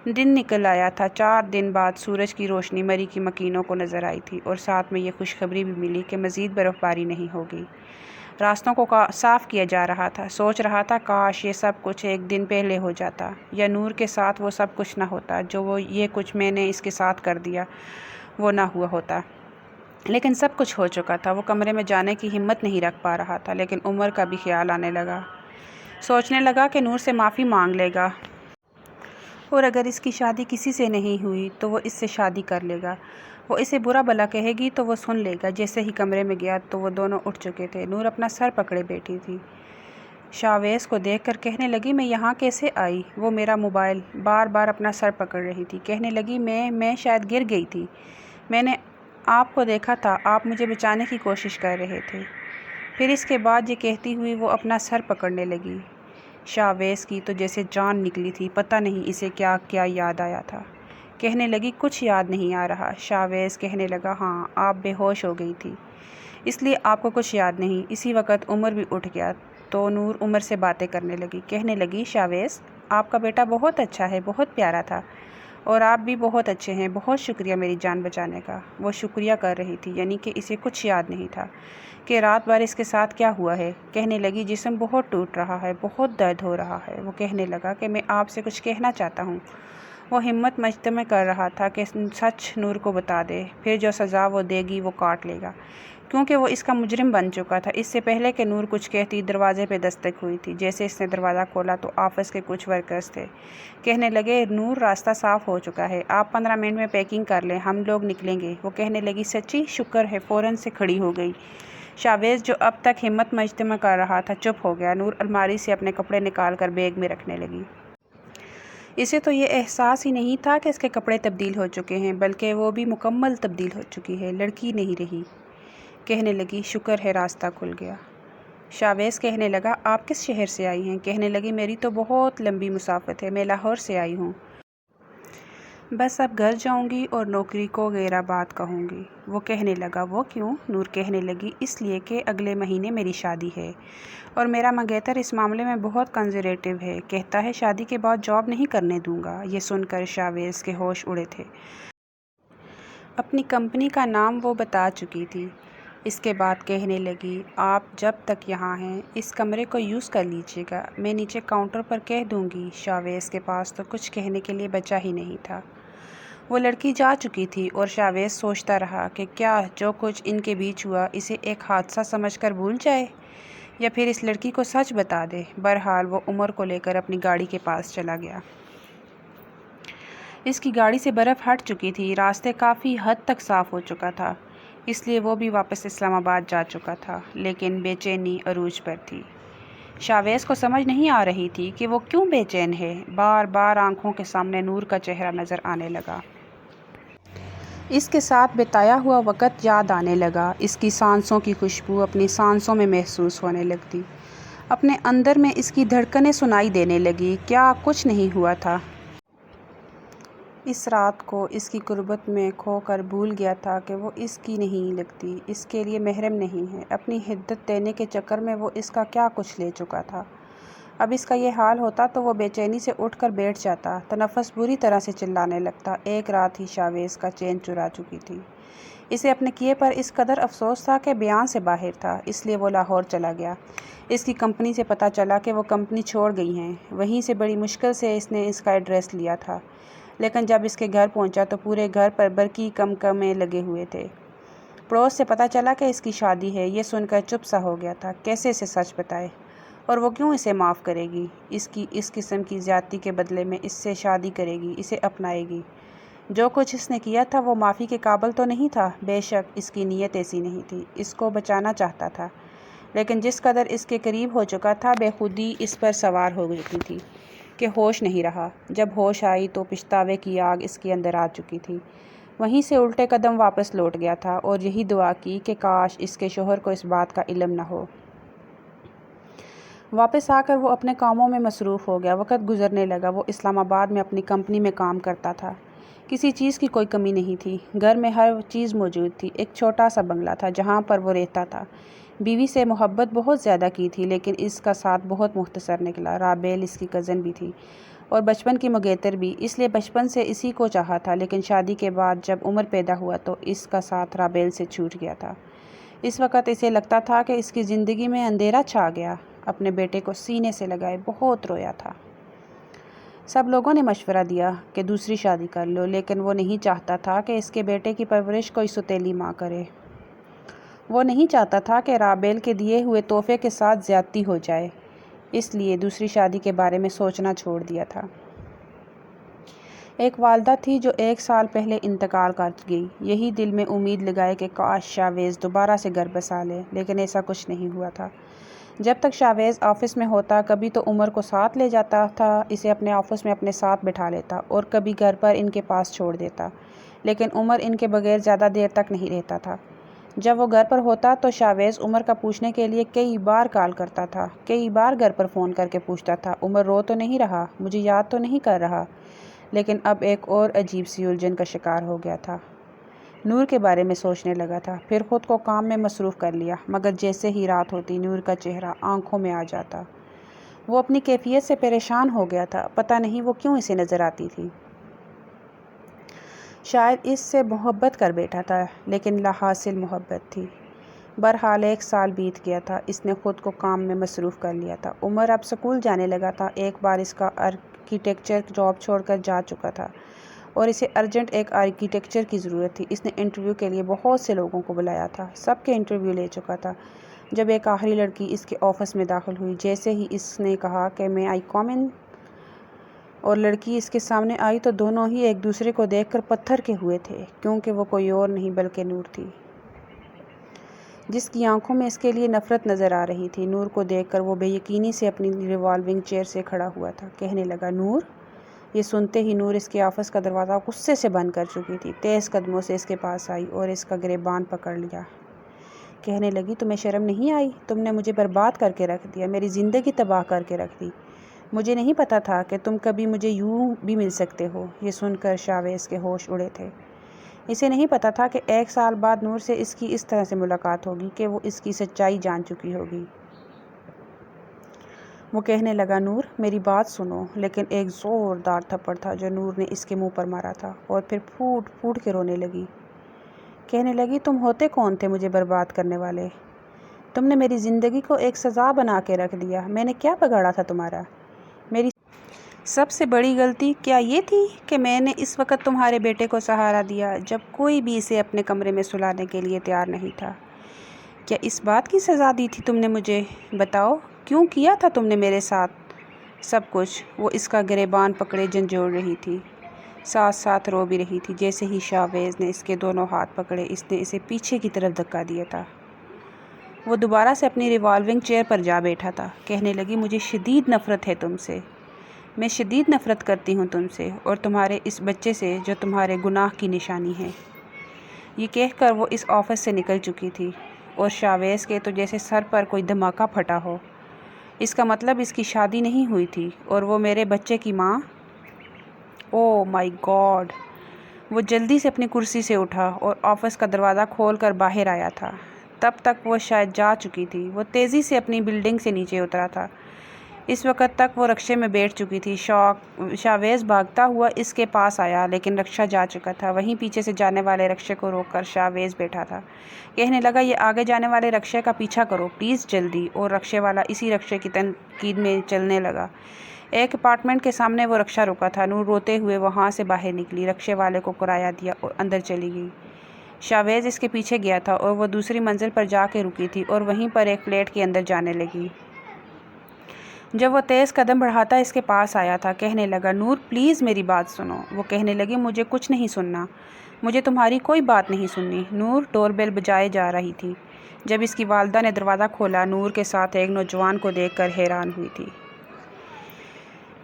دن نکل آیا تھا۔ 4 دن بعد سورج کی روشنی مری کی مکینوں کو نظر آئی تھی، اور ساتھ میں یہ خوشخبری بھی ملی کہ مزید برف باری نہیں ہوگی۔ راستوں کو صاف کیا جا رہا تھا۔ سوچ رہا تھا کاش یہ سب کچھ ایک دن پہلے ہو جاتا، یا نور کے ساتھ وہ سب کچھ نہ ہوتا، یہ کچھ میں نے اس کے ساتھ کر دیا وہ نہ ہوا ہوتا۔ لیکن سب کچھ ہو چکا تھا۔ وہ کمرے میں جانے کی ہمت نہیں رکھ پا رہا تھا، لیکن عمر کا بھی خیال آنے لگا۔ سوچنے لگا کہ نور سے معافی مانگ لے گا، اور اگر اس کی شادی کسی سے نہیں ہوئی تو وہ اس سے شادی کر لے گا۔ وہ اسے برا بھلا کہے گی تو وہ سن لے گا۔ جیسے ہی کمرے میں گیا تو وہ دونوں اٹھ چکے تھے۔ نور اپنا سر پکڑے بیٹھی تھی، شاویز کو دیکھ کر کہنے لگی میں یہاں کیسے آئی؟ وہ میرا موبائل، بار بار اپنا سر پکڑ رہی تھی۔ کہنے لگی میں شاید گر گئی تھی، میں نے آپ کو دیکھا تھا، آپ مجھے بچانے کی کوشش کر رہے تھے۔ پھر اس کے بعد یہ کہتی ہوئی وہ اپنا سر پکڑنے لگی۔ شاویز کی تو جیسے جان نکلی تھی، پتہ نہیں اسے کیا کیا یاد آیا تھا۔ کہنے لگی کچھ یاد نہیں آ رہا۔ شاویز کہنے لگا ہاں، آپ بے ہوش ہو گئی تھی، اس لیے آپ کو کچھ یاد نہیں۔ اسی وقت عمر بھی اٹھ گیا تو نور عمر سے باتیں کرنے لگی۔ کہنے لگی شاویز، آپ کا بیٹا بہت اچھا ہے، بہت پیارا تھا، اور آپ بھی بہت اچھے ہیں، بہت شکریہ میری جان بچانے کا۔ وہ شکریہ کر رہی تھی، یعنی کہ اسے کچھ یاد نہیں تھا کہ رات بھر اس کے ساتھ کیا ہوا ہے۔ کہنے لگی جسم بہت ٹوٹ رہا ہے، بہت درد ہو رہا ہے۔ وہ کہنے لگا کہ میں آپ سے کچھ کہنا چاہتا ہوں۔ وہ ہمت مجتمع کر رہا تھا کہ سچ نور کو بتا دے، پھر جو سزا وہ دے گی وہ کاٹ لے گا، کیونکہ وہ اس کا مجرم بن چکا تھا۔ اس سے پہلے کہ نور کچھ کہتی، دروازے پہ دستک ہوئی تھی۔ جیسے اس نے دروازہ کھولا تو آفس کے کچھ ورکرز تھے۔ کہنے لگے نور، راستہ صاف ہو چکا ہے، آپ 15 منٹ میں پیکنگ کر لیں، ہم لوگ نکلیں گے۔ وہ کہنے لگی سچی؟ شکر ہے۔ فوراً سے کھڑی ہو گئی۔ شاویز جو اب تک ہمت مجتمع کر رہا تھا چپ ہو گیا۔ نور الماری سے اپنے کپڑے نکال کر بیگ میں رکھنے لگی۔ اسے تو یہ احساس ہی نہیں تھا کہ اس کے کپڑے تبدیل ہو چکے ہیں، بلکہ وہ بھی مکمل تبدیل ہو چکی ہے، لڑکی نہیں رہی۔ کہنے لگی شکر ہے راستہ کھل گیا۔ شاویز کہنے لگا آپ کس شہر سے آئی ہیں؟ کہنے لگی میری تو بہت لمبی مسافت ہے، میں لاہور سے آئی ہوں، بس اب گھر جاؤں گی اور نوکری کو غیر آباد کہوں گی۔ وہ کہنے لگا وہ کیوں؟ نور کہنے لگی اس لیے کہ اگلے مہینے میری شادی ہے، اور میرا منگیتر اس معاملے میں بہت کنزرویٹو ہے، کہتا ہے شادی کے بعد جاب نہیں کرنے دوں گا۔ یہ سن کر شاویز کے ہوش اڑے تھے۔ اپنی کمپنی کا نام وہ بتا چکی تھی۔ اس کے بعد کہنے لگی آپ جب تک یہاں ہیں اس کمرے کو یوز کر لیجیے گا، میں نیچے کاؤنٹر پر کہہ دوں گی۔ شاویز کے پاس تو کچھ کہنے کے لیے بچا ہی نہیں تھا۔ وہ لڑکی جا چکی تھی، اور شاویز سوچتا رہا کہ کیا جو کچھ ان کے بیچ ہوا اسے ایک حادثہ سمجھ کر بھول جائے، یا پھر اس لڑکی کو سچ بتا دے۔ بہرحال وہ عمر کو لے کر اپنی گاڑی کے پاس چلا گیا۔ اس کی گاڑی سے برف ہٹ چکی تھی، راستے کافی حد تک صاف ہو چکا تھا، اس لیے وہ بھی واپس اسلام آباد جا چکا تھا، لیکن بے چینی عروج پر تھی۔ شاویز کو سمجھ نہیں آ رہی تھی کہ وہ کیوں بے چین ہے۔ بار بار آنکھوں کے سامنے نور کا چہرہ نظر آنے لگا۔ اس کے ساتھ بتایا ہوا وقت یاد آنے لگا۔ اس کی سانسوں کی خوشبو اپنی سانسوں میں محسوس ہونے لگتی، اپنے اندر میں اس کی دھڑکنیں سنائی دینے لگی۔ کیا کچھ نہیں ہوا تھا؟ اس رات کو اس کی قربت میں کھو کر بھول گیا تھا کہ وہ اس کی نہیں لگتی، اس کے لیے محرم نہیں ہے۔ اپنی حدت دینے کے چکر میں وہ اس کا کیا کچھ لے چکا تھا۔ اب اس کا یہ حال ہوتا تو وہ بے چینی سے اٹھ کر بیٹھ جاتا، تنفس بری طرح سے چلانے لگتا۔ ایک رات ہی شاویز کا چین چرا چکی تھی۔ اسے اپنے کیے پر اس قدر افسوس تھا کہ بیان سے باہر تھا، اس لیے وہ لاہور چلا گیا۔ اس کی کمپنی سے پتہ چلا کہ وہ کمپنی چھوڑ گئی ہیں۔ وہیں سے بڑی مشکل سے اس نے اس کا ایڈریس لیا تھا، لیکن جب اس کے گھر پہنچا تو پورے گھر پر برقی کمکمے لگے ہوئے تھے۔ پڑوس سے پتہ چلا کہ اس کی شادی ہے، یہ سن کر چپ سا ہو گیا تھا۔ کیسے اسے سچ بتائے؟ اور وہ کیوں اسے معاف کرے گی؟ اس قسم کی زیادتی کے بدلے میں اس سے شادی کرے گی، اسے اپنائے گی۔ جو کچھ اس نے کیا تھا وہ معافی کے قابل تو نہیں تھا، بے شک اس کی نیت ایسی نہیں تھی، اس کو بچانا چاہتا تھا، لیکن جس قدر اس کے قریب ہو چکا تھا بے خودی اس پر سوار ہو چکی تھی کہ ہوش نہیں رہا۔ جب ہوش آئی تو پچھتاوے کی آگ اس کے اندر آ چکی تھی۔ وہیں سے الٹے قدم واپس لوٹ گیا تھا اور یہی دعا کی کہ کاش اس کے شوہر کو اس بات کا علم نہ ہو۔ واپس آ کر وہ اپنے کاموں میں مصروف ہو گیا۔ وقت گزرنے لگا۔ وہ اسلام آباد میں اپنی کمپنی میں کام کرتا تھا۔ کسی چیز کی کوئی کمی نہیں تھی، گھر میں ہر چیز موجود تھی۔ ایک چھوٹا سا بنگلہ تھا جہاں پر وہ رہتا تھا۔ بیوی سے محبت بہت زیادہ کی تھی، لیکن اس کا ساتھ بہت مختصر نکلا۔ رابیل اس کی کزن بھی تھی اور بچپن کی مگیتر بھی، اس لیے بچپن سے اسی کو چاہا تھا، لیکن شادی کے بعد جب عمر پیدا ہوا تو اس کا ساتھ رابیل سے چھوٹ گیا تھا۔ اس وقت اسے لگتا تھا کہ اس کی زندگی میں اندھیرا چھا گیا۔ اپنے بیٹے کو سینے سے لگائے بہت رویا تھا۔ سب لوگوں نے مشورہ دیا کہ دوسری شادی کر لو، لیکن وہ نہیں چاہتا تھا کہ اس کے بیٹے کی پرورش کوئی ستیلی ماں کرے۔ وہ نہیں چاہتا تھا کہ رابیل کے دیے ہوئے تحفے کے ساتھ زیادتی ہو جائے، اس لیے دوسری شادی کے بارے میں سوچنا چھوڑ دیا تھا۔ ایک والدہ تھی جو 1 سال پہلے انتقال کر گئی۔ یہی دل میں امید لگائے کہ کاش شاویز دوبارہ سے گھر بسا لے، لیکن ایسا کچھ نہیں ہوا تھا۔ جب تک شاویز آفس میں ہوتا، کبھی تو عمر کو ساتھ لے جاتا تھا، اسے اپنے آفس میں اپنے ساتھ بٹھا لیتا اور کبھی گھر پر ان کے پاس چھوڑ دیتا، لیکن عمر ان کے بغیر زیادہ دیر تک نہیں رہتا تھا۔ جب وہ گھر پر ہوتا تو شاویز عمر کا پوچھنے کے لیے کئی بار کال کرتا تھا، کئی بار گھر پر فون کر کے پوچھتا تھا، عمر رو تو نہیں رہا، مجھے یاد تو نہیں کر رہا؟ لیکن اب ایک اور عجیب سی الجھن کا شکار ہو گیا تھا۔ نور کے بارے میں سوچنے لگا تھا، پھر خود کو کام میں مصروف کر لیا، مگر جیسے ہی رات ہوتی نور کا چہرہ آنکھوں میں آ جاتا۔ وہ اپنی کیفیت سے پریشان ہو گیا تھا، پتہ نہیں وہ کیوں اسے نظر آتی تھی۔ شاید اس سے محبت کر بیٹھا تھا، لیکن لا حاصل محبت تھی۔ بہرحال 1 سال بیت گیا تھا، اس نے خود کو کام میں مصروف کر لیا تھا۔ عمر اب سکول جانے لگا تھا۔ ایک بار اس کا آرکیٹیکچر جاب چھوڑ کر جا چکا تھا اور اسے ارجنٹ ایک آرکیٹیکچر کی ضرورت تھی۔ اس نے انٹرویو کے لیے بہت سے لوگوں کو بلایا تھا، سب کے انٹرویو لے چکا تھا۔ جب ایک آخری لڑکی اس کے آفس میں داخل ہوئی، جیسے ہی اس نے کہا کہ میں آئی کم ان، اور لڑکی اس کے سامنے آئی تو دونوں ہی ایک دوسرے کو دیکھ کر پتھر کے ہوئے تھے، کیونکہ وہ کوئی اور نہیں بلکہ نور تھی، جس کی آنکھوں میں اس کے لیے نفرت نظر آ رہی تھی۔ نور کو دیکھ کر وہ بے یقینی سے اپنی ریوالونگ چیئر سے کھڑا ہوا تھا، کہنے لگا نور۔ یہ سنتے ہی نور اس کے آفس کا دروازہ غصے سے بند کر چکی تھی، تیز قدموں سے اس کے پاس آئی اور اس کا گریبان پکڑ لیا، کہنے لگی تمہیں شرم نہیں آئی؟ تم نے مجھے برباد کر کے رکھ دیا، میری زندگی تباہ کر کے رکھ دی۔ مجھے نہیں پتا تھا کہ تم کبھی مجھے یوں بھی مل سکتے ہو۔ یہ سن کر شاویز کے ہوش اڑے تھے۔ اسے نہیں پتا تھا کہ 1 سال بعد نور سے اس کی اس طرح سے ملاقات ہوگی کہ وہ اس کی سچائی جان چکی ہوگی۔ وہ کہنے لگا نور میری بات سنو، لیکن ایک زوردار تھپڑ تھا جو نور نے اس کے منہ پر مارا تھا اور پھر پھوٹ پھوٹ کے رونے لگی، کہنے لگی تم ہوتے کون تھے مجھے برباد کرنے والے؟ تم نے میری زندگی کو ایک سزا بنا کے رکھ دیا، میں نے کیا بگاڑا تھا تمہارا؟ میری سب سے بڑی غلطی کیا یہ تھی کہ میں نے اس وقت تمہارے بیٹے کو سہارا دیا جب کوئی بھی اسے اپنے کمرے میں سلانے کے لیے تیار نہیں تھا؟ کیا اس بات کی سزا دی تھی تم نے مجھے؟ بتاؤ کیوں کیا تھا تم نے میرے ساتھ سب کچھ؟ وہ اس کا گریبان پکڑے جھنجھوڑ رہی تھی، ساتھ ساتھ رو بھی رہی تھی۔ جیسے ہی شاویز نے اس کے دونوں ہاتھ پکڑے، اس نے اسے پیچھے کی طرف دھکا دیا تھا۔ وہ دوبارہ سے اپنی ریوالونگ چیئر پر جا بیٹھا تھا، کہنے لگی مجھے شدید نفرت ہے تم سے، میں شدید نفرت کرتی ہوں تم سے اور تمہارے اس بچے سے جو تمہارے گناہ کی نشانی ہے۔ یہ کہہ کر وہ اس آفس سے نکل چکی تھی اور شاویز کے تو جیسے سر پر کوئی دھماکہ پھٹا ہو۔ اس کا مطلب اس کی شادی نہیں ہوئی تھی اور وہ میرے بچے کی ماں؟ اوہ مائی گاڈ! وہ جلدی سے اپنی کرسی سے اٹھا اور آفس کا دروازہ کھول کر باہر آیا تھا۔ تب تک وہ شاید جا چکی تھی۔ وہ تیزی سے اپنی بلڈنگ سے نیچے اترا تھا۔ اس وقت تک وہ رکشے میں بیٹھ چکی تھی۔ شاویز بھاگتا ہوا اس کے پاس آیا لیکن رکشہ جا چکا تھا۔ وہیں پیچھے سے جانے والے رکشے کو روک کر شاویز بیٹھا تھا۔ کہنے لگا، یہ آگے جانے والے رکشے کا پیچھا کرو پلیز جلدی، اور رکشے والا اسی رکشے کی تنقید میں چلنے لگا۔ ایک اپارٹمنٹ کے سامنے وہ رکشہ رکا تھا۔ نور روتے ہوئے وہاں سے باہر نکلی، رکشے والے کو کرایہ دیا اور اندر چلی گئی۔ شاویز اس کے پیچھے گیا تھا اور وہ دوسری منزل پر جا کے رکی تھی اور وہیں پر ایک فلیٹ کے اندر جانے لگی۔ جب وہ تیز قدم بڑھاتا اس کے پاس آیا تھا، کہنے لگا، نور پلیز میری بات سنو۔ وہ کہنے لگی، مجھے کچھ نہیں سننا، مجھے تمہاری کوئی بات نہیں سننی۔ نور ڈور بیل بجائے جا رہی تھی جب اس کی والدہ نے دروازہ کھولا۔ نور کے ساتھ ایک نوجوان کو دیکھ کر حیران ہوئی تھی۔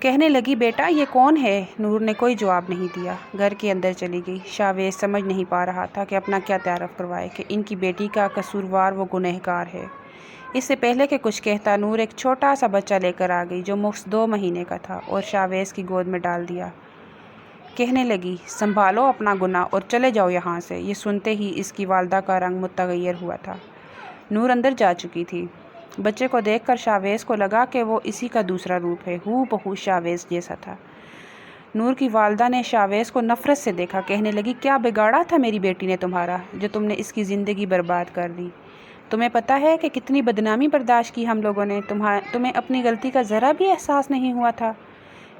کہنے لگی، بیٹا یہ کون ہے؟ نور نے کوئی جواب نہیں دیا، گھر کے اندر چلی گئی۔ شاویز سمجھ نہیں پا رہا تھا کہ اپنا کیا تعارف کروائے کہ ان کی بیٹی کا قصوروار وہ گنہگار ہے۔ اس سے پہلے کہ کچھ کہتا، نور ایک چھوٹا سا بچہ لے کر آ گئی جو محض 2 مہینے کا تھا اور شاویز کی گود میں ڈال دیا۔ کہنے لگی، سنبھالو اپنا گناہ اور چلے جاؤ یہاں سے۔ یہ سنتے ہی اس کی والدہ کا رنگ متغیر ہوا تھا۔ نور اندر جا چکی تھی۔ بچے کو دیکھ کر شاویز کو لگا کہ وہ اسی کا دوسرا روپ ہے، ہو بہو شاویز جیسا تھا۔ نور کی والدہ نے شاویز کو نفرت سے دیکھا۔ کہنے لگی، کیا بگاڑا تھا میری بیٹی نے تمہارا جو تم نے اس کی زندگی برباد کر دی؟ تمہیں پتہ ہے کہ کتنی بدنامی برداشت کی ہم لوگوں نے؟ تمہیں اپنی غلطی کا ذرا بھی احساس نہیں ہوا تھا؟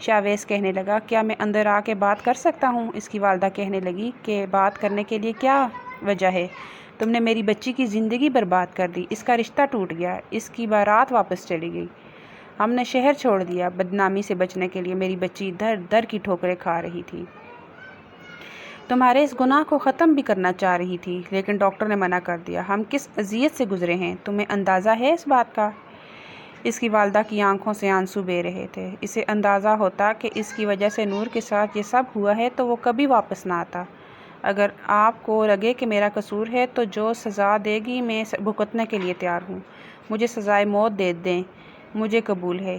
شاویز کہنے لگا، کیا میں اندر آ کے بات کر سکتا ہوں؟ اس کی والدہ کہنے لگی کہ بات کرنے کے لیے کیا وجہ ہے؟ تم نے میری بچی کی زندگی برباد کر دی، اس کا رشتہ ٹوٹ گیا، اس کی بارات واپس چلی گئی، ہم نے شہر چھوڑ دیا۔ بدنامی سے بچنے کے لیے میری بچی در در کی ٹھوکریں کھا رہی تھی، تمہارے اس گناہ کو ختم بھی کرنا چاہ رہی تھی لیکن ڈاکٹر نے منع کر دیا۔ ہم کس اذیت سے گزرے ہیں، تمہیں اندازہ ہے اس بات کا؟ اس کی والدہ کی آنکھوں سے آنسو بہہ رہے تھے۔ اسے اندازہ ہوتا کہ اس کی وجہ سے نور کے ساتھ یہ سب ہوا ہے تو وہ کبھی واپس نہ آتا۔ اگر آپ کو لگے کہ میرا قصور ہے تو جو سزا دے گی میں بھگتنے کے لیے تیار ہوں، مجھے سزائے موت دے دیں، مجھے قبول ہے۔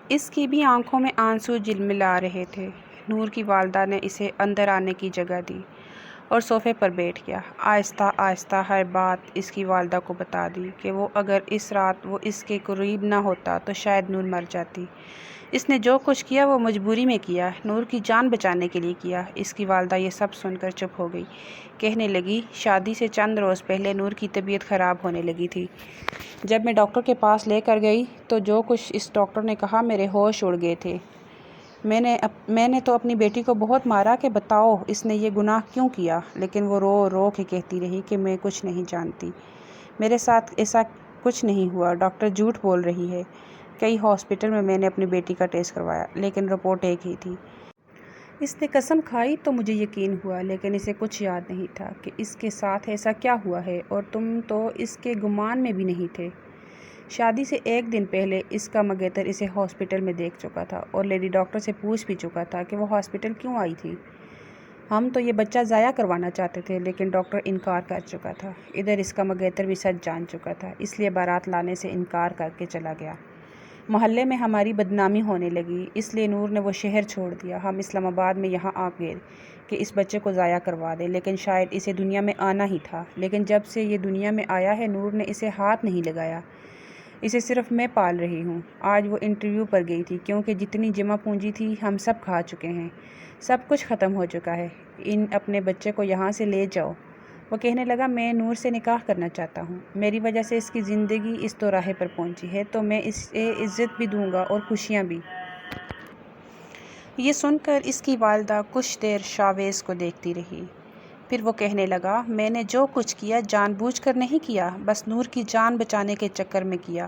اس کی بھی آنکھوں میں آنسو جھلملا رہے تھے۔ نور کی والدہ نے اسے اندر آنے کی جگہ دی اور صوفے پر بیٹھ گیا۔ آہستہ آہستہ ہر بات اس کی والدہ کو بتا دی کہ اگر اس رات وہ اس کے قریب نہ ہوتا تو شاید نور مر جاتی۔ اس نے جو کچھ کیا وہ مجبوری میں کیا، نور کی جان بچانے کے لیے کیا۔ اس کی والدہ یہ سب سن کر چپ ہو گئی۔ کہنے لگی، شادی سے چند روز پہلے نور کی طبیعت خراب ہونے لگی تھی۔ جب میں ڈاکٹر کے پاس لے کر گئی تو جو کچھ اس ڈاکٹر نے کہا میرے ہوش اڑ گئے تھے۔ میں نے تو اپنی بیٹی کو بہت مارا کہ بتاؤ اس نے یہ گناہ کیوں کیا، لیکن وہ رو رو کے کہتی رہی کہ میں کچھ نہیں جانتی، میرے ساتھ ایسا کچھ نہیں ہوا، ڈاکٹر جھوٹ بول رہی ہے۔ کئی ہاسپٹل میں نے اپنی بیٹی کا ٹیسٹ کروایا لیکن رپورٹ ایک ہی تھی۔ اس نے قسم کھائی تو مجھے یقین ہوا لیکن اسے کچھ یاد نہیں تھا کہ اس کے ساتھ ایسا کیا ہوا ہے، اور تم تو اس کے گمان میں بھی نہیں تھے۔ شادی سے 1 دن پہلے اس کا منگیتر اسے ہاسپٹل میں دیکھ چکا تھا اور لیڈی ڈاکٹر سے پوچھ بھی چکا تھا کہ وہ ہاسپٹل کیوں آئی تھی۔ ہم تو یہ بچہ ضائع کروانا چاہتے تھے لیکن ڈاکٹر انکار کر چکا تھا۔ ادھر اس کا منگیتر بھی سچ جان چکا تھا، اس لیے بارات لانے سے انکار کر کے چلا گیا۔ محلے میں ہماری بدنامی ہونے لگی، اس لیے نور نے وہ شہر چھوڑ دیا۔ ہم اسلام آباد میں یہاں آ گئے کہ اس بچے کو ضائع کروا دیں، لیکن شاید اسے دنیا میں آنا ہی تھا۔ لیکن جب سے یہ دنیا میں آیا ہے نور نے اسے ہاتھ نہیں لگایا، اسے صرف میں پال رہی ہوں۔ آج وہ انٹرویو پر گئی تھی کیونکہ جتنی جمع پونجی تھی ہم سب کھا چکے ہیں، سب کچھ ختم ہو چکا ہے، اپنے بچے کو یہاں سے لے جاؤ۔ وہ کہنے لگا، میں نور سے نکاح کرنا چاہتا ہوں، میری وجہ سے اس کی زندگی اس دوراہے پر پہنچی ہے تو میں اسے عزت بھی دوں گا اور خوشیاں بھی۔ یہ سن کر اس کی والدہ کچھ دیر شاویز کو دیکھتی رہی، پھر وہ کہنے لگا، میں نے جو کچھ کیا جان بوجھ کر نہیں کیا، بس نور کی جان بچانے کے چکر میں کیا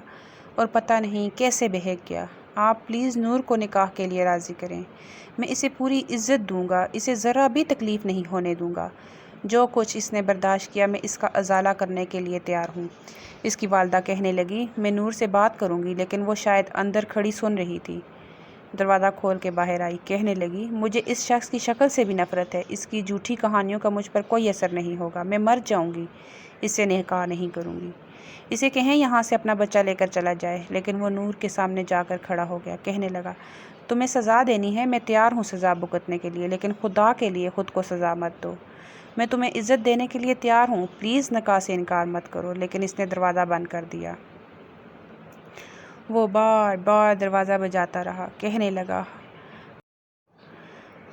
اور پتہ نہیں کیسے بہک گیا۔ آپ پلیز نور کو نکاح کے لیے راضی کریں، میں اسے پوری عزت دوں گا، اسے ذرا بھی تکلیف نہیں ہونے دوں گا۔ جو کچھ اس نے برداشت کیا میں اس کا ازالہ کرنے کے لیے تیار ہوں۔ اس کی والدہ کہنے لگی، میں نور سے بات کروں گی، لیکن وہ شاید اندر کھڑی سن رہی تھی۔ دروازہ کھول کے باہر آئی، کہنے لگی، مجھے اس شخص کی شکل سے بھی نفرت ہے، اس کی جھوٹی کہانیوں کا مجھ پر کوئی اثر نہیں ہوگا، میں مر جاؤں گی، اس سے نکاح نہیں کروں گی۔ اسے کہیں یہاں سے اپنا بچہ لے کر چلا جائے، لیکن وہ نور کے سامنے جا کر کھڑا ہو گیا۔ کہنے لگا، تمہیں سزا دینی ہے، میں تیار ہوں سزا بھگتنے کے لیے، لیکن خدا کے لیے خود کو سزا مت دو۔ میں تمہیں عزت دینے کے لیے تیار ہوں، پلیز نکاح سے انکار مت کرو۔ لیکن اس نے دروازہ بند کر دیا۔ وہ بار بار دروازہ بجاتا رہا، کہنے لگا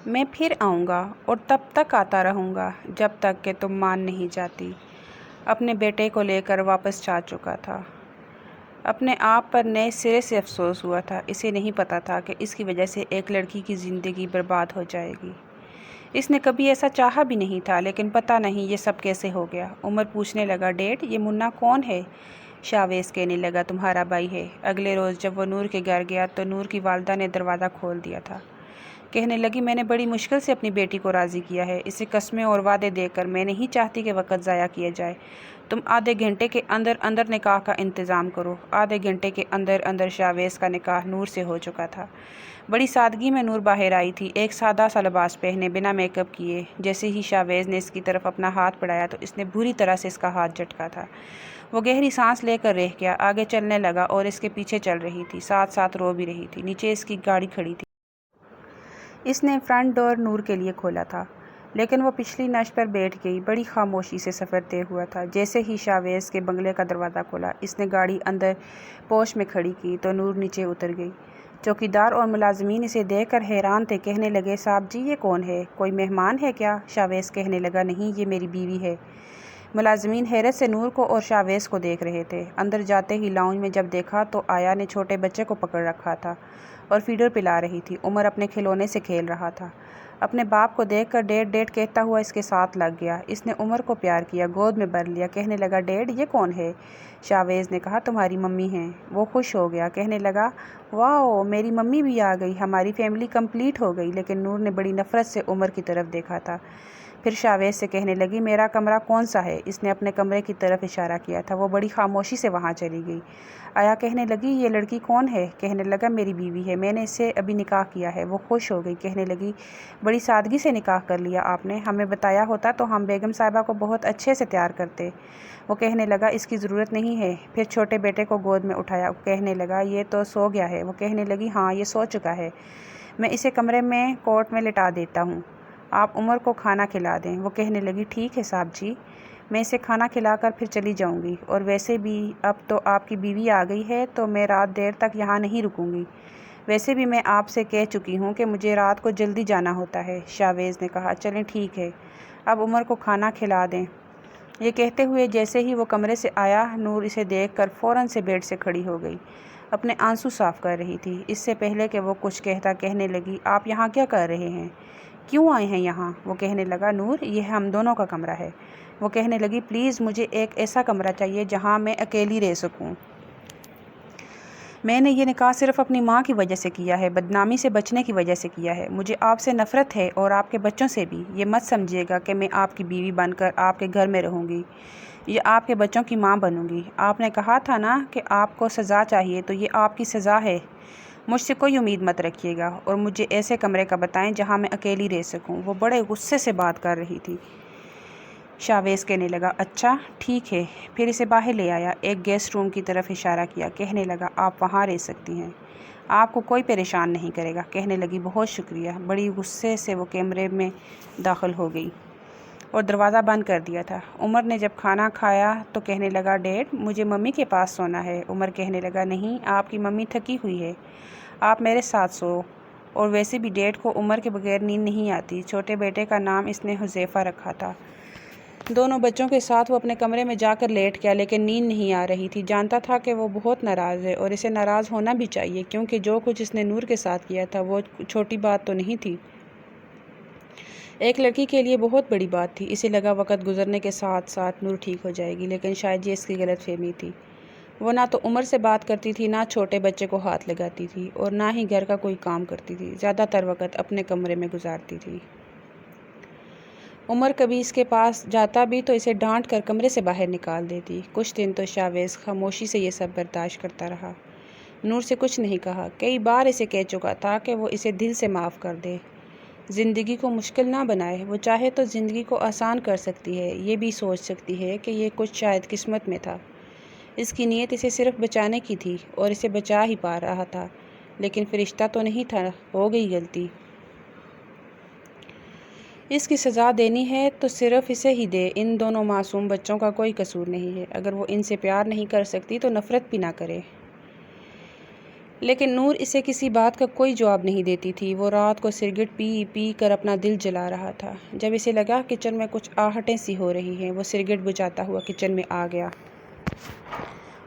میں پھر آؤں گا اور تب تک آتا رہوں گا جب تک کہ تم مان نہیں جاتی۔ اپنے بیٹے کو لے کر واپس جا چکا تھا۔ اپنے آپ پر نئے سرے سے افسوس ہوا تھا۔ اسے نہیں پتا تھا کہ اس کی وجہ سے ایک لڑکی کی زندگی برباد ہو جائے گی۔ اس نے کبھی ایسا چاہا بھی نہیں تھا، لیکن پتہ نہیں یہ سب کیسے ہو گیا۔ عمر پوچھنے لگا ڈیڈ یہ منا کون ہے؟ شاویز کہنے لگا تمہارا بھائی ہے۔ اگلے روز جب وہ نور کے گھر گیا تو نور کی والدہ نے دروازہ کھول دیا تھا۔ کہنے لگی میں نے بڑی مشکل سے اپنی بیٹی کو راضی کیا ہے، اسے قسمیں اور وعدے دے کر۔ میں نہیں چاہتی کہ وقت ضائع کیا جائے۔ تم آدھے گھنٹے کے اندر اندر نکاح کا انتظام کرو۔ آدھے گھنٹے کے اندر اندر شاویز کا نکاح نور سے ہو چکا تھا۔ بڑی سادگی میں نور باہر آئی تھی، ایک سادہ سا لباس پہنے، بنا میک اپ کیے۔ جیسے ہی شاویز نے اس کی طرف اپنا ہاتھ بڑھایا تو اس نے بری طرح سے اس کا ہاتھ جھٹکا تھا۔ وہ گہری سانس لے کر رہ گیا، آگے چلنے لگا اور اس کے پیچھے چل رہی تھی، ساتھ ساتھ رو بھی رہی تھی۔ نیچے اس کی گاڑی کھڑی تھی۔ اس نے فرنٹ ڈور نور کے لیے کھولا تھا، لیکن وہ پچھلی نشست پر بیٹھ گئی۔ بڑی خاموشی سے سفر طے ہوا تھا۔ جیسے ہی شاویز کے بنگلے کا دروازہ کھولا، اس نے گاڑی اندر پوش میں کھڑی کی تو نور نیچے اتر گئی۔ چوکیدار اور ملازمین اسے دیکھ کر حیران تھے، کہنے لگے صاحب جی یہ کون ہے؟ کوئی مہمان ہے کیا؟ شاویز کہنے لگا نہیں یہ میری بیوی ہے۔ ملازمین حیرت سے نور کو اور شاویز کو دیکھ رہے تھے۔ اندر جاتے ہی لاؤنج میں جب دیکھا تو آیا نے چھوٹے بچے کو پکڑ رکھا تھا اور فیڈر پلا رہی تھی۔ عمر اپنے کھلونے سے کھیل رہا تھا۔ اپنے باپ کو دیکھ کر ڈیڈ ڈیڈ کہتا ہوا اس کے ساتھ لگ گیا۔ اس نے عمر کو پیار کیا، گود میں بھر لیا، کہنے لگا ڈیڈ یہ کون ہے؟ شاویز نے کہا تمہاری ممی ہیں۔ وہ خوش ہو گیا، کہنے لگا واؤ میری ممی بھی آ گئی، ہماری فیملی کمپلیٹ ہو گئی۔ لیکن نور نے بڑی نفرت سے عمر کی طرف دیکھا تھا۔ پھر شاویز سے کہنے لگی میرا کمرہ کون سا ہے؟ اس نے اپنے کمرے کی طرف اشارہ کیا تھا۔ وہ بڑی خاموشی سے وہاں چلی گئی۔ آیا کہنے لگی یہ لڑکی کون ہے؟ کہنے لگا میری بیوی ہے، میں نے اس سے ابھی نکاح کیا ہے۔ وہ خوش ہو گئی، کہنے لگی بڑی سادگی سے نکاح کر لیا آپ نے، ہمیں بتایا ہوتا تو ہم بیگم صاحبہ کو بہت اچھے سے تیار کرتے۔ وہ کہنے لگا اس کی ضرورت نہیں ہے۔ پھر چھوٹے بیٹے کو گود میں اٹھایا، کہنے لگا یہ تو سو گیا ہے۔ وہ کہنے لگی ہاں یہ سو چکا ہے، میں اسے کمرے میں کوٹ میں لٹا دیتا ہوں، آپ عمر کو کھانا کھلا دیں۔ وہ کہنے لگی ٹھیک ہے صاحب جی، میں اسے کھانا کھلا کر پھر چلی جاؤں گی، اور ویسے بھی اب تو آپ کی بیوی آ گئی ہے تو میں رات دیر تک یہاں نہیں رکوں گی، ویسے بھی میں آپ سے کہہ چکی ہوں کہ مجھے رات کو جلدی جانا ہوتا ہے۔ شاویز نے کہا چلیں ٹھیک ہے، اب عمر کو کھانا کھلا دیں۔ یہ کہتے ہوئے جیسے ہی وہ کمرے سے آیا، نور اسے دیکھ کر فوراً سے بیڈ سے کھڑی ہو گئی، اپنے آنسو صاف کر رہی تھی۔ اس سے پہلے کہ وہ کچھ کہتا کہنے لگی آپ یہاں کیا کر رہے ہیں؟ کیوں آئے ہیں یہاں؟ وہ کہنے لگا نور یہ ہم دونوں کا کمرہ ہے۔ وہ کہنے لگی پلیز مجھے ایک ایسا کمرہ چاہیے جہاں میں اکیلی رہ سکوں۔ میں نے یہ نکاح صرف اپنی ماں کی وجہ سے کیا ہے، بدنامی سے بچنے کی وجہ سے کیا ہے۔ مجھے آپ سے نفرت ہے اور آپ کے بچوں سے بھی۔ یہ مت سمجھیے گا کہ میں آپ کی بیوی بن کر آپ کے گھر میں رہوں گی یا آپ کے بچوں کی ماں بنوں گی۔ آپ نے کہا تھا نا کہ آپ کو سزا چاہیے، تو یہ آپ کی سزا ہے۔ مجھ سے کوئی امید مت رکھیے گا اور مجھے ایسے کمرے کا بتائیں جہاں میں اکیلی رہ سکوں۔ وہ بڑے غصے سے بات کر رہی تھی۔ شاویز کہنے لگا اچھا ٹھیک ہے، پھر اسے باہر لے آیا، ایک گیسٹ روم کی طرف اشارہ کیا، کہنے لگا آپ وہاں رہ سکتی ہیں، آپ کو کوئی پریشان نہیں کرے گا۔ کہنے لگی بہت شکریہ۔ بڑی غصے سے وہ کمرے میں داخل ہو گئی اور دروازہ بند کر دیا تھا۔ عمر نے جب کھانا کھایا تو کہنے لگا ڈیڈ مجھے ممی کے پاس سونا ہے۔ عمر کہنے لگا نہیں، آپ کی ممی تھکی ہوئی ہے، آپ میرے ساتھ سو، اور ویسے بھی ڈیڈ کو عمر کے بغیر نیند نہیں آتی۔ چھوٹے بیٹے کا نام اس نے حذیفہ رکھا تھا۔ دونوں بچوں کے ساتھ وہ اپنے کمرے میں جا کر لیٹ گیا، لیکن نیند نہیں آ رہی تھی۔ جانتا تھا کہ وہ بہت ناراض ہے اور اسے ناراض ہونا بھی چاہیے، کیونکہ جو کچھ اس نے نور کے ساتھ کیا تھا وہ چھوٹی بات تو نہیں تھی، ایک لڑکی کے لیے بہت بڑی بات تھی۔ اسے لگا وقت گزرنے کے ساتھ ساتھ نور ٹھیک ہو جائے گی، لیکن شاید یہ اس کی غلط فہمی تھی۔ وہ نہ تو عمر سے بات کرتی تھی، نہ چھوٹے بچے کو ہاتھ لگاتی تھی، اور نہ ہی گھر کا کوئی کام کرتی تھی۔ زیادہ تر وقت اپنے کمرے میں گزارتی تھی۔ عمر کبھی اس کے پاس جاتا بھی تو اسے ڈانٹ کر کمرے سے باہر نکال دیتی۔ کچھ دن تو شاویز خاموشی سے یہ سب برداشت کرتا رہا، نور سے کچھ نہیں کہا۔ کئی بار اسے کہہ چکا تھا کہ وہ اسے دل سے معاف کر دے، زندگی کو مشکل نہ بنائے۔ وہ چاہے تو زندگی کو آسان کر سکتی ہے، یہ بھی سوچ سکتی ہے کہ یہ کچھ شاید قسمت میں تھا۔ اس کی نیت اسے صرف بچانے کی تھی اور اسے بچا ہی پا رہا تھا، لیکن فرشتہ تو نہیں تھا، ہو گئی غلطی۔ اس کی سزا دینی ہے تو صرف اسے ہی دے، ان دونوں معصوم بچوں کا کوئی قصور نہیں ہے۔ اگر وہ ان سے پیار نہیں کر سکتی تو نفرت بھی نہ کرے۔ لیکن نور اسے کسی بات کا کوئی جواب نہیں دیتی تھی۔ وہ رات کو سگریٹ پی پی کر اپنا دل جلا رہا تھا۔ جب اسے لگا کچن میں کچھ آہٹیں سی ہو رہی ہیں، وہ سگریٹ بجھاتا ہوا کچن میں آ گیا۔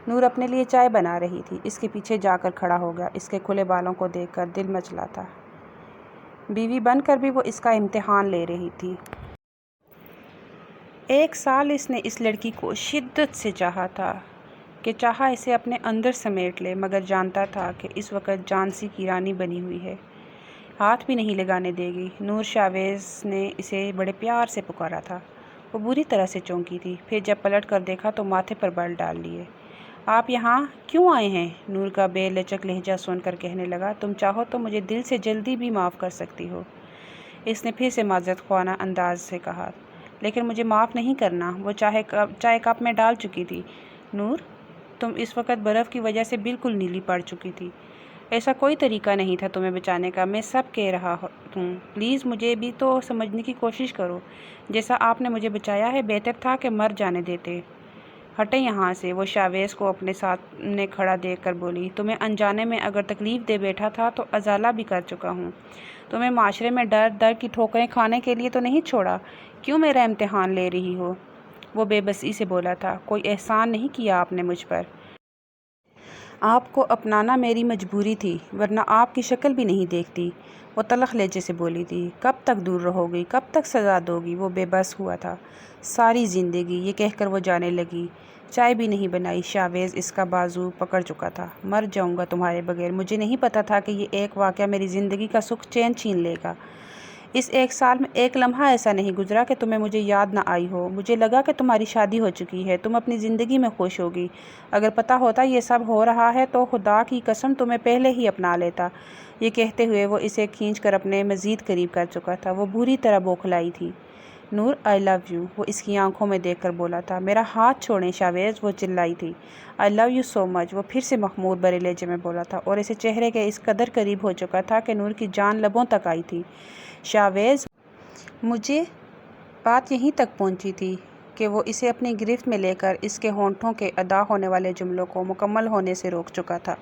نور اپنے لیے چائے بنا رہی تھی۔ اس کے پیچھے جا کر کھڑا ہو گیا۔ اس کے کھلے بالوں کو دیکھ کر دل مچلا تھا۔ بیوی بن کر بھی وہ اس کا امتحان لے رہی تھی۔ 1 سال اس نے اس لڑکی کو شدت سے چاہا تھا کہ چاہا اسے اپنے اندر سمیٹ لے، مگر جانتا تھا کہ اس وقت جھانسی کی رانی بنی ہوئی ہے، ہاتھ بھی نہیں لگانے دے گی۔ نور شاویز نے اسے بڑے پیار سے پکارا تھا۔ وہ بری طرح سے چونکی تھی۔ پھر جب پلٹ کر دیکھا تو ماتھے پر بال ڈال لیے۔ آپ یہاں کیوں آئے ہیں؟ نور کا بے لچک لہجہ سن کر کہنے لگا، تم چاہو تو مجھے دل سے جلدی بھی معاف کر سکتی ہو۔ اس نے پھر سے معذرت خواہ انداز سے کہا، لیکن مجھے معاف نہیں کرنا۔ وہ چائے کپ میں ڈال چکی تھی۔ نور، تم اس وقت برف کی وجہ سے بالکل نیلی پڑ چکی تھی۔ ایسا کوئی طریقہ نہیں تھا تمہیں بچانے کا، میں سب کہہ رہا ہوں۔ پلیز مجھے بھی تو سمجھنے کی کوشش کرو۔ جیسا آپ نے مجھے بچایا ہے، بہتر تھا کہ مر جانے دیتے۔ ہٹیں یہاں سے۔ وہ شاویز کو اپنے سامنے کھڑا دیکھ کر بولی، تمہیں انجانے میں اگر تکلیف دے بیٹھا تھا تو ازالہ بھی کر چکا ہوں۔ تمہیں معاشرے میں ڈر کی ٹھوکریں کھانے کے لیے تو نہیں چھوڑا۔ کیوں میرا امتحان لے رہی ہو؟ وہ بے بسی سے بولا تھا، کوئی احسان نہیں کیا آپ نے مجھ پر۔ آپ کو اپنانا میری مجبوری تھی، ورنہ آپ کی شکل بھی نہیں دیکھتی۔ وہ تلخ لہجے سے بولی تھی، کب تک دور رہو گی؟ کب تک سزا دو گی؟ وہ بے بس ہوا تھا۔ ساری زندگی، یہ کہہ کر وہ جانے لگی۔ چائے بھی نہیں بنائی۔ شاویز اس کا بازو پکڑ چکا تھا۔ مر جاؤں گا تمہارے بغیر۔ مجھے نہیں پتا تھا کہ یہ ایک واقعہ میری زندگی کا سکھ چین چھین لے گا۔ اس 1 سال میں ایک لمحہ ایسا نہیں گزرا کہ تمہیں مجھے یاد نہ آئی ہو۔ مجھے لگا کہ تمہاری شادی ہو چکی ہے، تم اپنی زندگی میں خوش ہوگی۔ اگر پتہ ہوتا یہ سب ہو رہا ہے تو خدا کی قسم تمہیں پہلے ہی اپنا لیتا۔ یہ کہتے ہوئے وہ اسے کھینچ کر اپنے مزید قریب کر چکا تھا۔ وہ بری طرح بوکھلائی تھی۔ نور، آئی لو یو، وہ اس کی آنکھوں میں دیکھ کر بولا تھا۔ میرا ہاتھ چھوڑیں شاویز، وہ چلائی تھی۔ آئی لو یو سو مچ، وہ پھر سے مخمور بھرے لہجے میں بولا تھا، اور اسے چہرے کے اس قدر قریب ہو چکا تھا کہ نور کی جان لبوں تک آئی تھی۔ شاویز، مجھے بات یہیں تک پہنچی تھی کہ وہ اسے اپنی گرفت میں لے کر اس کے ہونٹوں کے ادا ہونے والے جملوں کو مکمل ہونے سے روک چکا تھا۔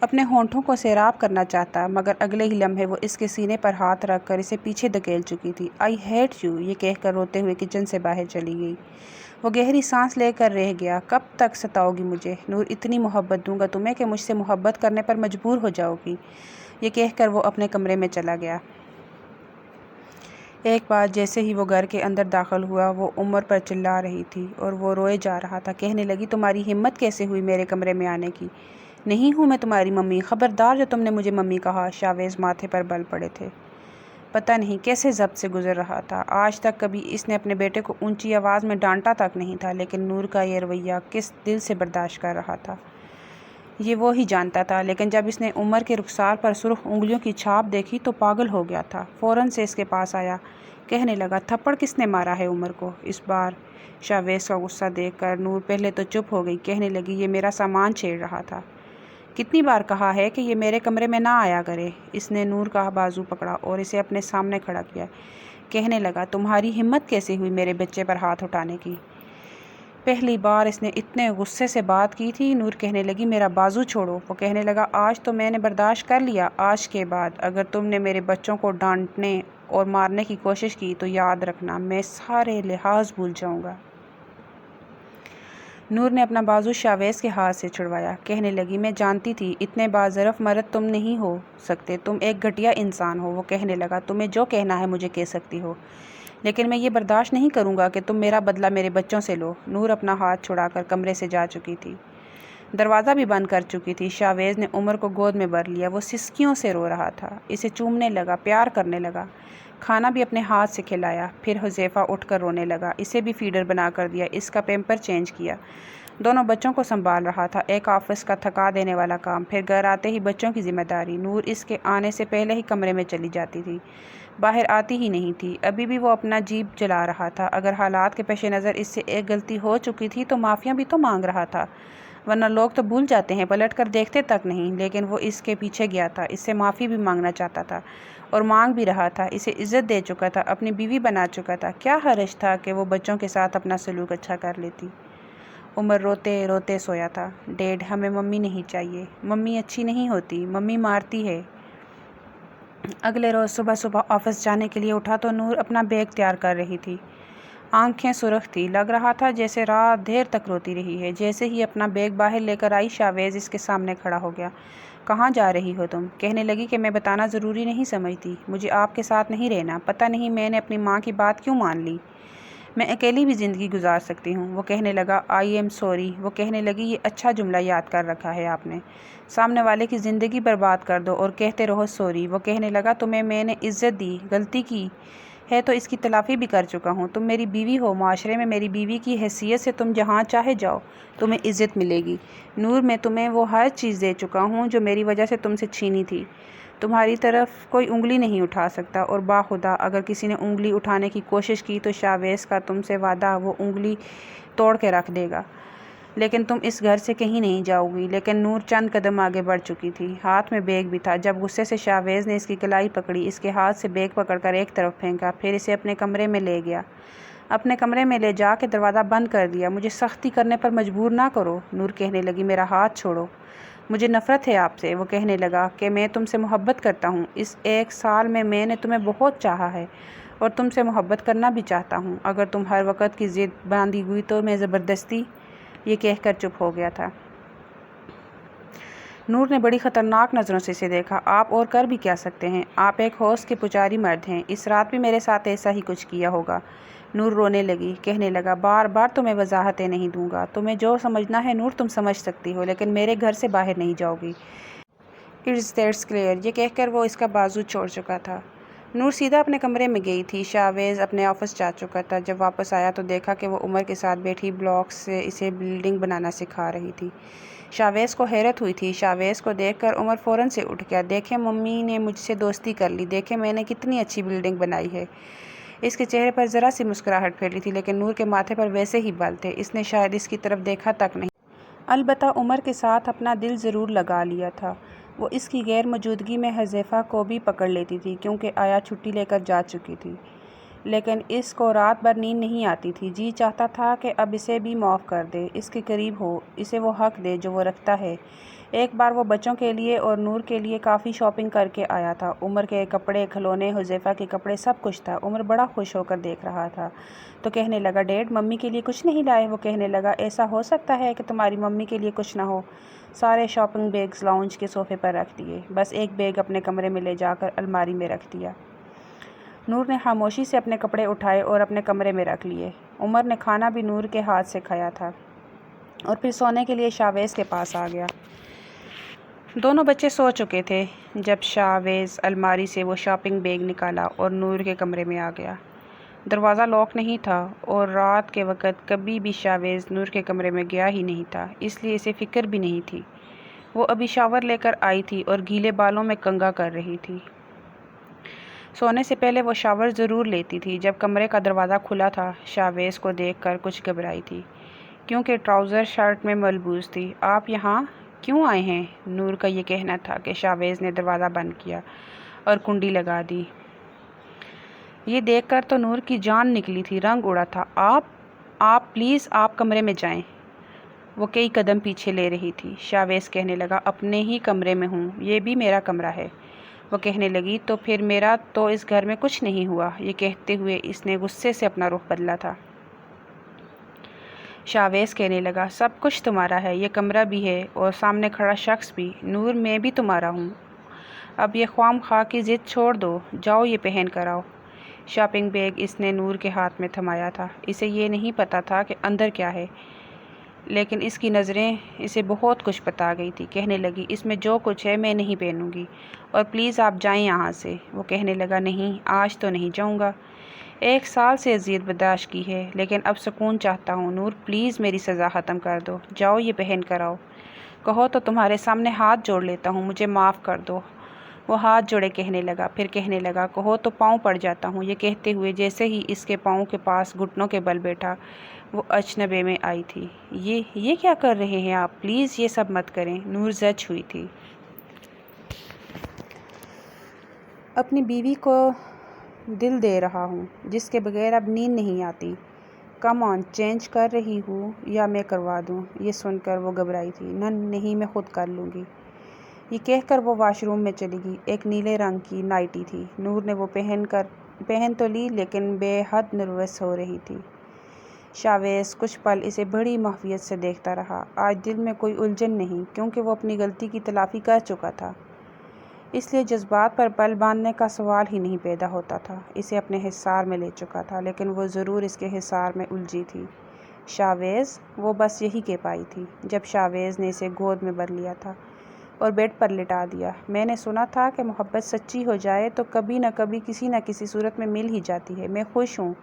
اپنے ہونٹوں کو سیراب کرنا چاہتا، مگر اگلے ہی لمحے وہ اس کے سینے پر ہاتھ رکھ کر اسے پیچھے دھکیل چکی تھی۔ آئی ہیٹ یو، یہ کہہ کر روتے ہوئے کچن سے باہر چلی گئی۔ وہ گہری سانس لے کر رہ گیا۔ کب تک ستاؤ گی مجھے؟ نور، اتنی محبت دوں گا تمہیں کہ مجھ سے محبت کرنے پر مجبور ہو جاؤ گی، یہ کہہ کر وہ اپنے کمرے میں چلا گیا۔ ایک بار جیسے ہی وہ گھر کے اندر داخل ہوا، وہ عمر پر چلا رہی تھی اور وہ روئے جا رہا تھا۔ کہنے لگی، تمہاری ہمت کیسے ہوئی میرے کمرے میں آنے کی؟ نہیں ہوں میں تمہاری ممی، خبردار جو تم نے مجھے ممی کہا۔ شاویز ماتھے پر بل پڑے تھے۔ پتہ نہیں کیسے ضبط سے گزر رہا تھا۔ آج تک کبھی اس نے اپنے بیٹے کو اونچی آواز میں ڈانٹا تک نہیں تھا، لیکن نور کا یہ رویہ کس دل سے برداشت کر رہا تھا یہ وہ ہی جانتا تھا۔ لیکن جب اس نے عمر کے رخسار پر سرخ انگلیوں کی چھاپ دیکھی تو پاگل ہو گیا تھا۔ فوراً سے اس کے پاس آیا، کہنے لگا، تھپڑ کس نے مارا ہے عمر کو؟ اس بار شاویز کا غصہ دیکھ کر نور پہلے تو چپ ہو گئی۔ کہنے لگی، یہ میرا سامان چھیڑ رہا تھا۔ کتنی بار کہا ہے کہ یہ میرے کمرے میں نہ آیا کرے۔ اس نے نور کا بازو پکڑا اور اسے اپنے سامنے کھڑا کیا۔ کہنے لگا، تمہاری ہمت کیسے ہوئی میرے بچے پر ہاتھ اٹھانے کی؟ پہلی بار اس نے اتنے غصے سے بات کی تھی۔ نور کہنے لگی، میرا بازو چھوڑو۔ وہ کہنے لگا، آج تو میں نے برداشت کر لیا، آج کے بعد اگر تم نے میرے بچوں کو ڈانٹنے اور مارنے کی کوشش کی تو یاد رکھنا میں سارے لحاظ بھول جاؤں گا۔ نور نے اپنا بازو شاویز کے ہاتھ سے چھڑوایا۔ کہنے لگی، میں جانتی تھی اتنے باظرف مرد تم نہیں ہو سکتے، تم ایک گھٹیا انسان ہو۔ وہ کہنے لگا، تمہیں جو کہنا ہے مجھے کہہ سکتی ہو، لیکن میں یہ برداشت نہیں کروں گا کہ تم میرا بدلہ میرے بچوں سے لو۔ نور اپنا ہاتھ چھڑا کر کمرے سے جا چکی تھی۔ دروازہ بھی بند کر چکی تھی۔ شاویز نے عمر کو گود میں بھر لیا۔ وہ سسکیوں سے رو رہا تھا، اسے چومنے لگا، پیار کرنے لگا، کھانا بھی اپنے ہاتھ سے کھلایا۔ پھر حذیفہ اٹھ کر رونے لگا، اسے بھی فیڈر بنا کر دیا، اس کا پیمپر چینج کیا، دونوں بچوں کو سنبھال رہا تھا۔ ایک آفس کا تھکا دینے والا کام، پھر گھر آتے ہی بچوں کی ذمہ داری۔ نور اس کے آنے سے پہلے ہی کمرے میں چلی جاتی تھی، باہر آتی ہی نہیں تھی۔ ابھی بھی وہ اپنا جیپ جلا رہا تھا۔ اگر حالات کے پیش نظر اس سے ایک غلطی ہو چکی تھی تو معافیاں بھی تو مانگ رہا تھا، ورنہ لوگ تو بھول جاتے ہیں، پلٹ کر دیکھتے تک نہیں۔ لیکن وہ اس کے پیچھے گیا تھا، اس سے معافی بھی مانگنا چاہتا تھا اور مانگ بھی رہا تھا۔ اسے عزت دے چکا تھا، اپنی بیوی بنا چکا تھا، کیا حرج تھا کہ وہ بچوں کے ساتھ اپنا سلوک اچھا کر لیتی؟ عمر روتے روتے سویا تھا۔ ڈیڈ، ہمیں ممی نہیں چاہیے، ممی اچھی نہیں ہوتی، ممی مارتی ہے۔ اگلے روز صبح صبح آفس جانے کے لیے اٹھا تو نور اپنا بیگ تیار کر رہی تھی۔ آنکھیں سرخ تھی، لگ رہا تھا جیسے رات دیر تک روتی رہی ہے۔ جیسے ہی اپنا بیگ باہر لے کر آئی، شاویز اس کے سامنے کھڑا ہو گیا۔ کہاں جا رہی ہو تم؟ کہنے لگی کہ میں بتانا ضروری نہیں سمجھتی، مجھے آپ کے ساتھ نہیں رہنا، پتہ نہیں میں نے اپنی ماں کی بات کیوں مان لی، میں اکیلی بھی زندگی گزار سکتی ہوں۔ وہ کہنے لگا آئی ایم سوری۔ وہ کہنے لگی یہ اچھا جملہ یاد کر رکھا ہے آپ نے، سامنے والے کی زندگی برباد کر دو اور کہتے رہو سوری۔ وہ کہنے لگا تمہیں میں نے عزت دی، غلطی کی ہے تو اس کی تلافی بھی کر چکا ہوں، تم میری بیوی ہو، معاشرے میں میری بیوی کی حیثیت سے تم جہاں چاہے جاؤ، تمہیں عزت ملے گی۔ نور، میں تمہیں وہ ہر چیز دے چکا ہوں جو میری وجہ سے تم سے چھینی تھی، تمہاری طرف کوئی انگلی نہیں اٹھا سکتا، اور باخدا اگر کسی نے انگلی اٹھانے کی کوشش کی تو شاویز کا تم سے وعدہ وہ انگلی توڑ کے رکھ دے گا، لیکن تم اس گھر سے کہیں نہیں جاؤ گی۔ لیکن نور چند قدم آگے بڑھ چکی تھی، ہاتھ میں بیگ بھی تھا، جب غصے سے شاویز نے اس کی کلائی پکڑی، اس کے ہاتھ سے بیگ پکڑ کر ایک طرف پھینکا، پھر اسے اپنے کمرے میں لے گیا۔ اپنے کمرے میں لے جا کے دروازہ بند کر دیا۔ مجھے سختی کرنے پر مجبور نہ کرو، نور کہنے لگی، میرا ہاتھ چھوڑو، مجھے نفرت ہے آپ سے۔ وہ کہنے لگا کہ میں تم سے محبت کرتا ہوں، اس 1 سال میں نے تمہیں بہت چاہا ہے اور تم سے محبت کرنا بھی چاہتا ہوں، اگر تم ہر وقت کی ضد باندھی ہوئی تو میں زبردستی۔ یہ کہہ کر چپ ہو گیا تھا۔ نور نے بڑی خطرناک نظروں سے اسے دیکھا۔ آپ اور کر بھی کیا سکتے ہیں؟ آپ ایک ہوش کے پجاری مرد ہیں، اس رات بھی میرے ساتھ ایسا ہی کچھ کیا ہوگا۔ نور رونے لگی، کہنے لگا بار بار تمہیں وضاحتیں نہیں دوں گا، تمہیں جو سمجھنا ہے نور تم سمجھ سکتی ہو، لیکن میرے گھر سے باہر نہیں جاؤ گی۔ It's that's clear. یہ کہہ کر وہ اس کا بازو چھوڑ چکا تھا۔ نور سیدھا اپنے کمرے میں گئی تھی۔ شاویز اپنے آفس جا چکا تھا۔ جب واپس آیا تو دیکھا کہ وہ عمر کے ساتھ بیٹھی بلاکس سے اسے بلڈنگ بنانا سکھا رہی تھی۔ شاویز کو حیرت ہوئی تھی۔ شاویز کو دیکھ کر عمر فوراً سے اٹھ گیا۔ دیکھیں ممی نے مجھ سے دوستی کر لی، دیکھیں میں نے کتنی اچھی بلڈنگ بنائی ہے۔ اس کے چہرے پر ذرا سی مسکراہٹ پھیلی تھی، لیکن نور کے ماتھے پر ویسے ہی بل تھے، اس نے شاید اس کی طرف دیکھا تک نہیں۔ البتہ عمر کے ساتھ اپنا دل ضرور لگا لیا تھا۔ وہ اس کی غیر موجودگی میں حذیفہ کو بھی پکڑ لیتی تھی، کیونکہ آیا چھٹی لے کر جا چکی تھی، لیکن اس کو رات بھر نیند نہیں آتی تھی۔ جی چاہتا تھا کہ اب اسے بھی معاف کر دے، اس کے قریب ہو، اسے وہ حق دے جو وہ رکھتا ہے۔ ایک بار وہ بچوں کے لیے اور نور کے لیے کافی شاپنگ کر کے آیا تھا۔ عمر کے کپڑے، کھلونے، حذیفہ کے کپڑے، سب کچھ تھا۔ عمر بڑا خوش ہو کر دیکھ رہا تھا تو کہنے لگا ڈیڈ، ممی کے لیے کچھ نہیں لائے؟ وہ کہنے لگا ایسا ہو سکتا ہے کہ تمہاری ممی کے لیے کچھ نہ ہو؟ سارے شاپنگ بیگز لاؤنج کے صوفے پر رکھ دیے، بس ایک بیگ اپنے کمرے میں لے جا کر الماری میں رکھ دیا۔ نور نے خاموشی سے اپنے کپڑے اٹھائے اور اپنے کمرے میں رکھ لیے۔ عمر نے کھانا بھی نور کے ہاتھ سے کھایا تھا اور پھر سونے کے لیے شاویز کے پاس آ گیا۔ دونوں بچے سو چکے تھے جب شاویز الماری سے وہ شاپنگ بیگ نکالا اور نور کے کمرے میں آ گیا۔ دروازہ لاک نہیں تھا اور رات کے وقت کبھی بھی شاویز نور کے کمرے میں گیا ہی نہیں تھا، اس لیے اسے فکر بھی نہیں تھی۔ وہ ابھی شاور لے کر آئی تھی اور گیلے بالوں میں کنگھا کر رہی تھی۔ سونے سے پہلے وہ شاور ضرور لیتی تھی۔ جب کمرے کا دروازہ کھلا تھا، شاویز کو دیکھ کر کچھ گھبرائی تھی، کیونکہ ٹراؤزر شرٹ میں ملبوس تھی۔ آپ یہاں کیوں آئے ہیں؟ نور کا یہ کہنا تھا کہ شاویز نے دروازہ بند کیا اور کنڈی لگا دی۔ یہ دیکھ کر تو نور کی جان نکلی تھی، رنگ اڑا تھا۔ آپ پلیز آپ کمرے میں جائیں۔ وہ کئی قدم پیچھے لے رہی تھی۔ شاویز کہنے لگا اپنے ہی کمرے میں ہوں، یہ بھی میرا کمرہ ہے۔ وہ کہنے لگی تو پھر میرا تو اس گھر میں کچھ نہیں ہوا۔ یہ کہتے ہوئے اس نے غصے سے اپنا رخ بدلا تھا۔ شاویز کہنے لگا سب کچھ تمہارا ہے، یہ کمرہ بھی ہے اور سامنے کھڑا شخص بھی۔ نور، میں بھی تمہارا ہوں، اب یہ خواہ مخواہ کی ضد چھوڑ دو، جاؤ یہ پہن کر آؤ۔ شاپنگ بیگ اس نے نور کے ہاتھ میں تھمایا تھا۔ اسے یہ نہیں پتا تھا کہ اندر کیا ہے، لیکن اس کی نظریں اسے بہت کچھ بتا گئی تھی۔ کہنے لگی اس میں جو کچھ ہے میں نہیں پہنوں گی، اور پلیز آپ جائیں یہاں سے۔ وہ کہنے لگا نہیں، آج تو نہیں جاؤں گا، 1 سال سے اذیت برداشت کی ہے، لیکن اب سکون چاہتا ہوں۔ نور پلیز میری سزا ختم کر دو، جاؤ یہ پہن کر آؤ، کہو تو تمہارے سامنے ہاتھ جوڑ لیتا ہوں، مجھے معاف کر دو۔ وہ ہاتھ جوڑے کہنے لگا، پھر کہنے لگا کہو تو پاؤں پڑ جاتا ہوں۔ یہ کہتے ہوئے جیسے ہی اس کے پاؤں کے پاس گھٹنوں کے بل بیٹھا، وہ اجنبے میں آئی تھی۔ یہ کیا کر رہے ہیں آپ؟ پلیز یہ سب مت کریں۔ نور زچ ہوئی تھی۔ اپنی بیوی کو دل دے رہا ہوں، جس کے بغیر اب نیند نہیں آتی۔ کم آن، چینج کر رہی ہوں یا میں کروا دوں؟ یہ سن کر وہ گھبرائی تھی۔ نہیں، میں خود کر لوں گی۔ یہ کہہ کر وہ واش روم میں چلی گئی۔ ایک نیلے رنگ کی نائٹی تھی۔ نور نے وہ پہن تو لی لیکن بے حد نروس ہو رہی تھی۔ شاویز کچھ پل اسے بڑی محویت سے دیکھتا رہا۔ آج دل میں کوئی الجھن نہیں، کیونکہ وہ اپنی غلطی کی تلافی کر چکا تھا، اس لیے جذبات پر پل باندھنے کا سوال ہی نہیں پیدا ہوتا تھا۔ اسے اپنے حصار میں لے چکا تھا، لیکن وہ ضرور اس کے حصار میں الجھی تھی۔ شاویز، وہ بس یہی کہہ پائی تھی جب شاویز نے اسے گود میں بھر لیا تھا اور بیڈ پر لٹا دیا۔ میں نے سنا تھا کہ محبت سچی ہو جائے تو کبھی نہ کبھی کسی نہ کسی صورت میں مل ہی جاتی ہے۔ میں خوش ہوں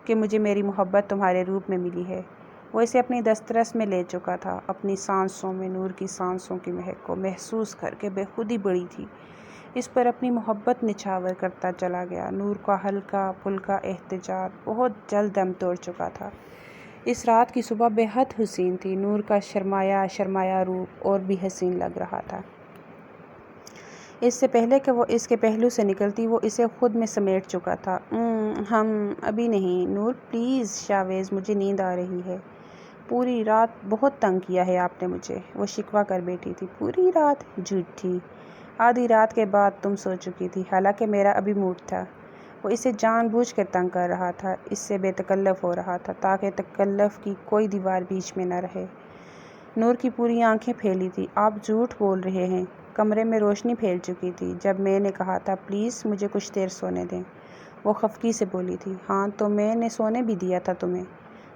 کہ مجھے میری محبت تمہارے روپ میں ملی ہے۔ وہ اسے اپنی دسترس میں لے چکا تھا، اپنی سانسوں میں نور کی سانسوں کی مہک کو محسوس کر کے بے خودی بڑی تھی، اس پر اپنی محبت نچھاور کرتا چلا گیا۔ نور کا ہلکا پھلکا احتجاج بہت جلد دم توڑ چکا تھا۔ اس رات کی صبح بے حد حسین تھی۔ نور کا شرمایا روپ اور بھی حسین لگ رہا تھا۔ اس سے پہلے کہ وہ اس کے پہلو سے نکلتی، وہ اسے خود میں سمیٹ چکا تھا۔ ہم ابھی نہیں نور، پلیز۔ شاویز، مجھے نیند آ رہی ہے۔ پوری رات بہت تنگ کیا ہے آپ نے مجھے، وہ شکوہ کر بیٹھی تھی۔ پوری رات؟ جھوٹی۔ آدھی رات کے بعد تم سو چکی تھی، حالانکہ میرا ابھی موڈ تھا۔ وہ اسے جان بوجھ کر تنگ کر رہا تھا، اس سے بے تکلف ہو رہا تھا تاکہ تکلف کی کوئی دیوار بیچ میں نہ رہے۔ نور کی پوری آنکھیں پھیلی تھی۔ آپ جھوٹ بول رہے ہیں۔ کمرے میں روشنی پھیل چکی تھی جب میں نے کہا تھا پلیز مجھے کچھ دیر سونے دیں، وہ خفگی سے بولی تھی۔ ہاں تو میں نے سونے بھی دیا تھا تمہیں،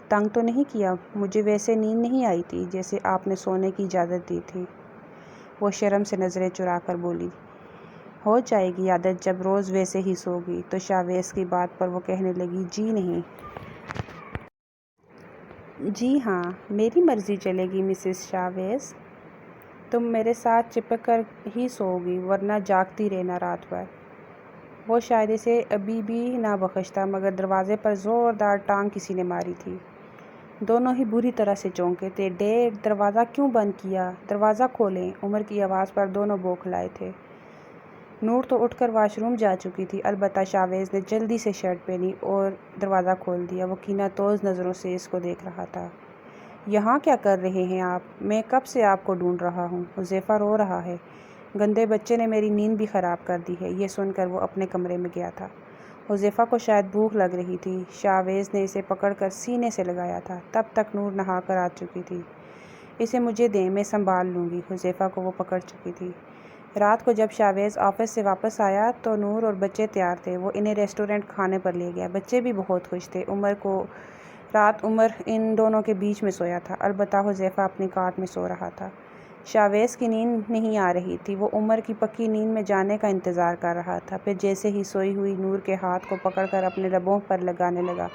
تنگ تو نہیں کیا؟ مجھے ویسے نیند نہیں آئی تھی جیسے آپ نے سونے کی اجازت دی تھی، وہ شرم سے نظریں چرا کر بولی۔ ہو جائے گی عادت جب روز ویسے ہی سوگی تو۔ شاویز کی بات پر وہ کہنے لگی، جی نہیں، جی ہاں، میری مرضی چلے گی مسز شاویز، تم میرے ساتھ چپک کر ہی سوؤگی ورنہ جاگتی رہنا رات بھر۔ وہ شاید اسے ابھی بھی نہ بخشتا، مگر دروازے پر زوردار ٹانگ کسی نے ماری تھی۔ دونوں ہی بری طرح سے چونکے تھے۔ ڈیڈ، دروازہ کیوں بند کیا؟ دروازہ کھولیں، عمر کی آواز پر دونوں بوکھلائے تھے۔ نور تو اٹھ کر واش روم جا چکی تھی، البتہ شاویز نے جلدی سے شرٹ پہنی اور دروازہ کھول دیا۔ وہ کینہ توز نظروں سے اس کو دیکھ رہا تھا۔ یہاں کیا کر رہے ہیں آپ؟ میں کب سے آپ کو ڈھونڈ رہا ہوں۔ حذیفہ رو رہا ہے، گندے بچے نے میری نیند بھی خراب کر دی ہے۔ یہ سن کر وہ اپنے کمرے میں گیا تھا۔ حذیفہ کو شاید بھوک لگ رہی تھی، شاویز نے اسے پکڑ کر سینے سے لگایا تھا۔ تب تک نور نہا کر آ چکی تھی۔ اسے مجھے دیں، میں سنبھال لوں گی۔ حذیفہ کو وہ پکڑ چکی تھی۔ رات کو جب شاویز آفس سے واپس آیا تو نور اور بچے تیار تھے۔ وہ انہیں ریسٹورنٹ کھانے پر لے گیا۔ بچے بھی بہت خوش تھے۔ عمر ان دونوں کے بیچ میں سویا تھا، البتہ حذیفہ اپنی کاٹ میں سو رہا تھا۔ شاویز کی نیند نہیں آ رہی تھی، وہ عمر کی پکی نیند میں جانے کا انتظار کر رہا تھا۔ پھر جیسے ہی سوئی ہوئی نور کے ہاتھ کو پکڑ کر اپنے لبوں پر لگانے لگا۔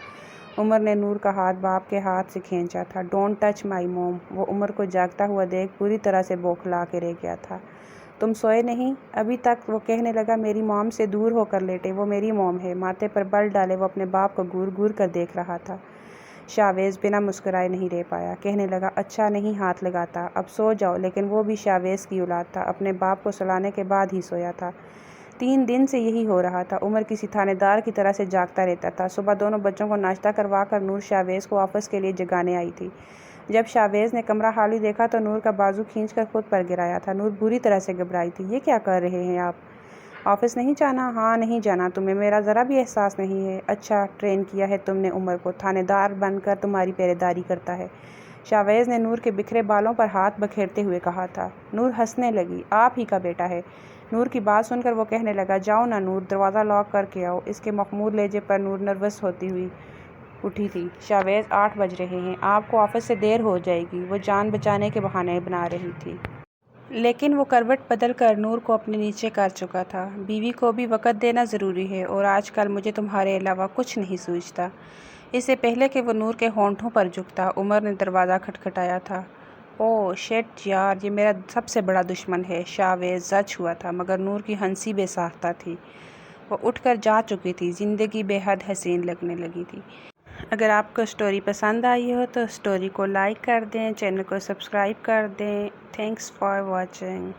عمر نے نور کا ہاتھ باپ کے ہاتھ سے کھینچا تھا۔ ڈونٹ ٹچ مائی موم، وہ عمر کو جاگتا ہوا دیکھ پوری طرح سے بوکھلا کے رہ گیا تھا۔ تم سوئے نہیں ابھی تک؟ وہ کہنے لگا۔ میری موم سے دور ہو کر لیٹے، وہ میری موم ہے۔ ماتھے پر بل ڈالے وہ اپنے باپ کو گور گور کر دیکھ رہا تھا۔ شاویز بنا مسکرائے نہیں رہ پایا، کہنے لگا، اچھا نہیں ہاتھ لگاتا، اب سو جاؤ۔ لیکن وہ بھی شاویز کی اولاد تھا، اپنے باپ کو سلانے کے بعد ہی سویا تھا۔ 3 دن سے یہی ہو رہا تھا۔ عمر کسی تھانے دار کی طرح سے جاگتا رہتا تھا۔ صبح دونوں بچوں کو ناشتہ کروا کر نور شاویز کو آفس کے لیے جگانے آئی تھی۔ جب شاویز نے کمرہ خالی دیکھا تو نور کا بازو کھینچ کر خود پر گرایا تھا۔ نور بری طرح سے گھبرائی تھی۔ یہ کیا کر رہے ہیں آپ؟ آفس نہیں جانا؟ ہاں نہیں جانا۔ تمہیں میرا ذرا بھی احساس نہیں ہے؟ اچھا ٹرین کیا ہے تم نے عمر کو، تھانے دار بن کر تمہاری پہرے داری کرتا ہے، شاویز نے نور کے بکھرے بالوں پر ہاتھ بکھیرتے ہوئے کہا تھا۔ نور ہنسنے لگی۔ آپ ہی کا بیٹا ہے۔ نور کی بات سن کر وہ کہنے لگا، جاؤ نا نور، دروازہ لاک کر کے آؤ۔ اس کے مخمور لہجے پر نور نروس ہوتی ہوئی اٹھی تھی۔ شاویز 8 بج رہے ہیں، آپ کو آفس سے دیر ہو جائے گی، وہ جان بچانے کے بہانے بنا رہی تھی۔ لیکن وہ کروٹ بدل کر نور کو اپنے نیچے کر چکا تھا۔ بیوی کو بھی وقت دینا ضروری ہے، اور آج کل مجھے تمہارے علاوہ کچھ نہیں سوچتا۔ اس سے پہلے کہ وہ نور کے ہونٹوں پر جھکتا، عمر نے دروازہ کھٹکھٹایا تھا۔ اوہ شٹ یار، یہ میرا سب سے بڑا دشمن ہے۔ شاویز زچ ہوا تھا، مگر نور کی ہنسی بے ساختہ تھی۔ وہ اٹھ کر جا چکی تھی۔ زندگی بے حد حسین لگنے لگی تھی۔ اگر آپ کو سٹوری پسند آئی ہو تو سٹوری کو لائک کر دیں، چینل کو سبسکرائب کر دیں۔ Thanks for watching.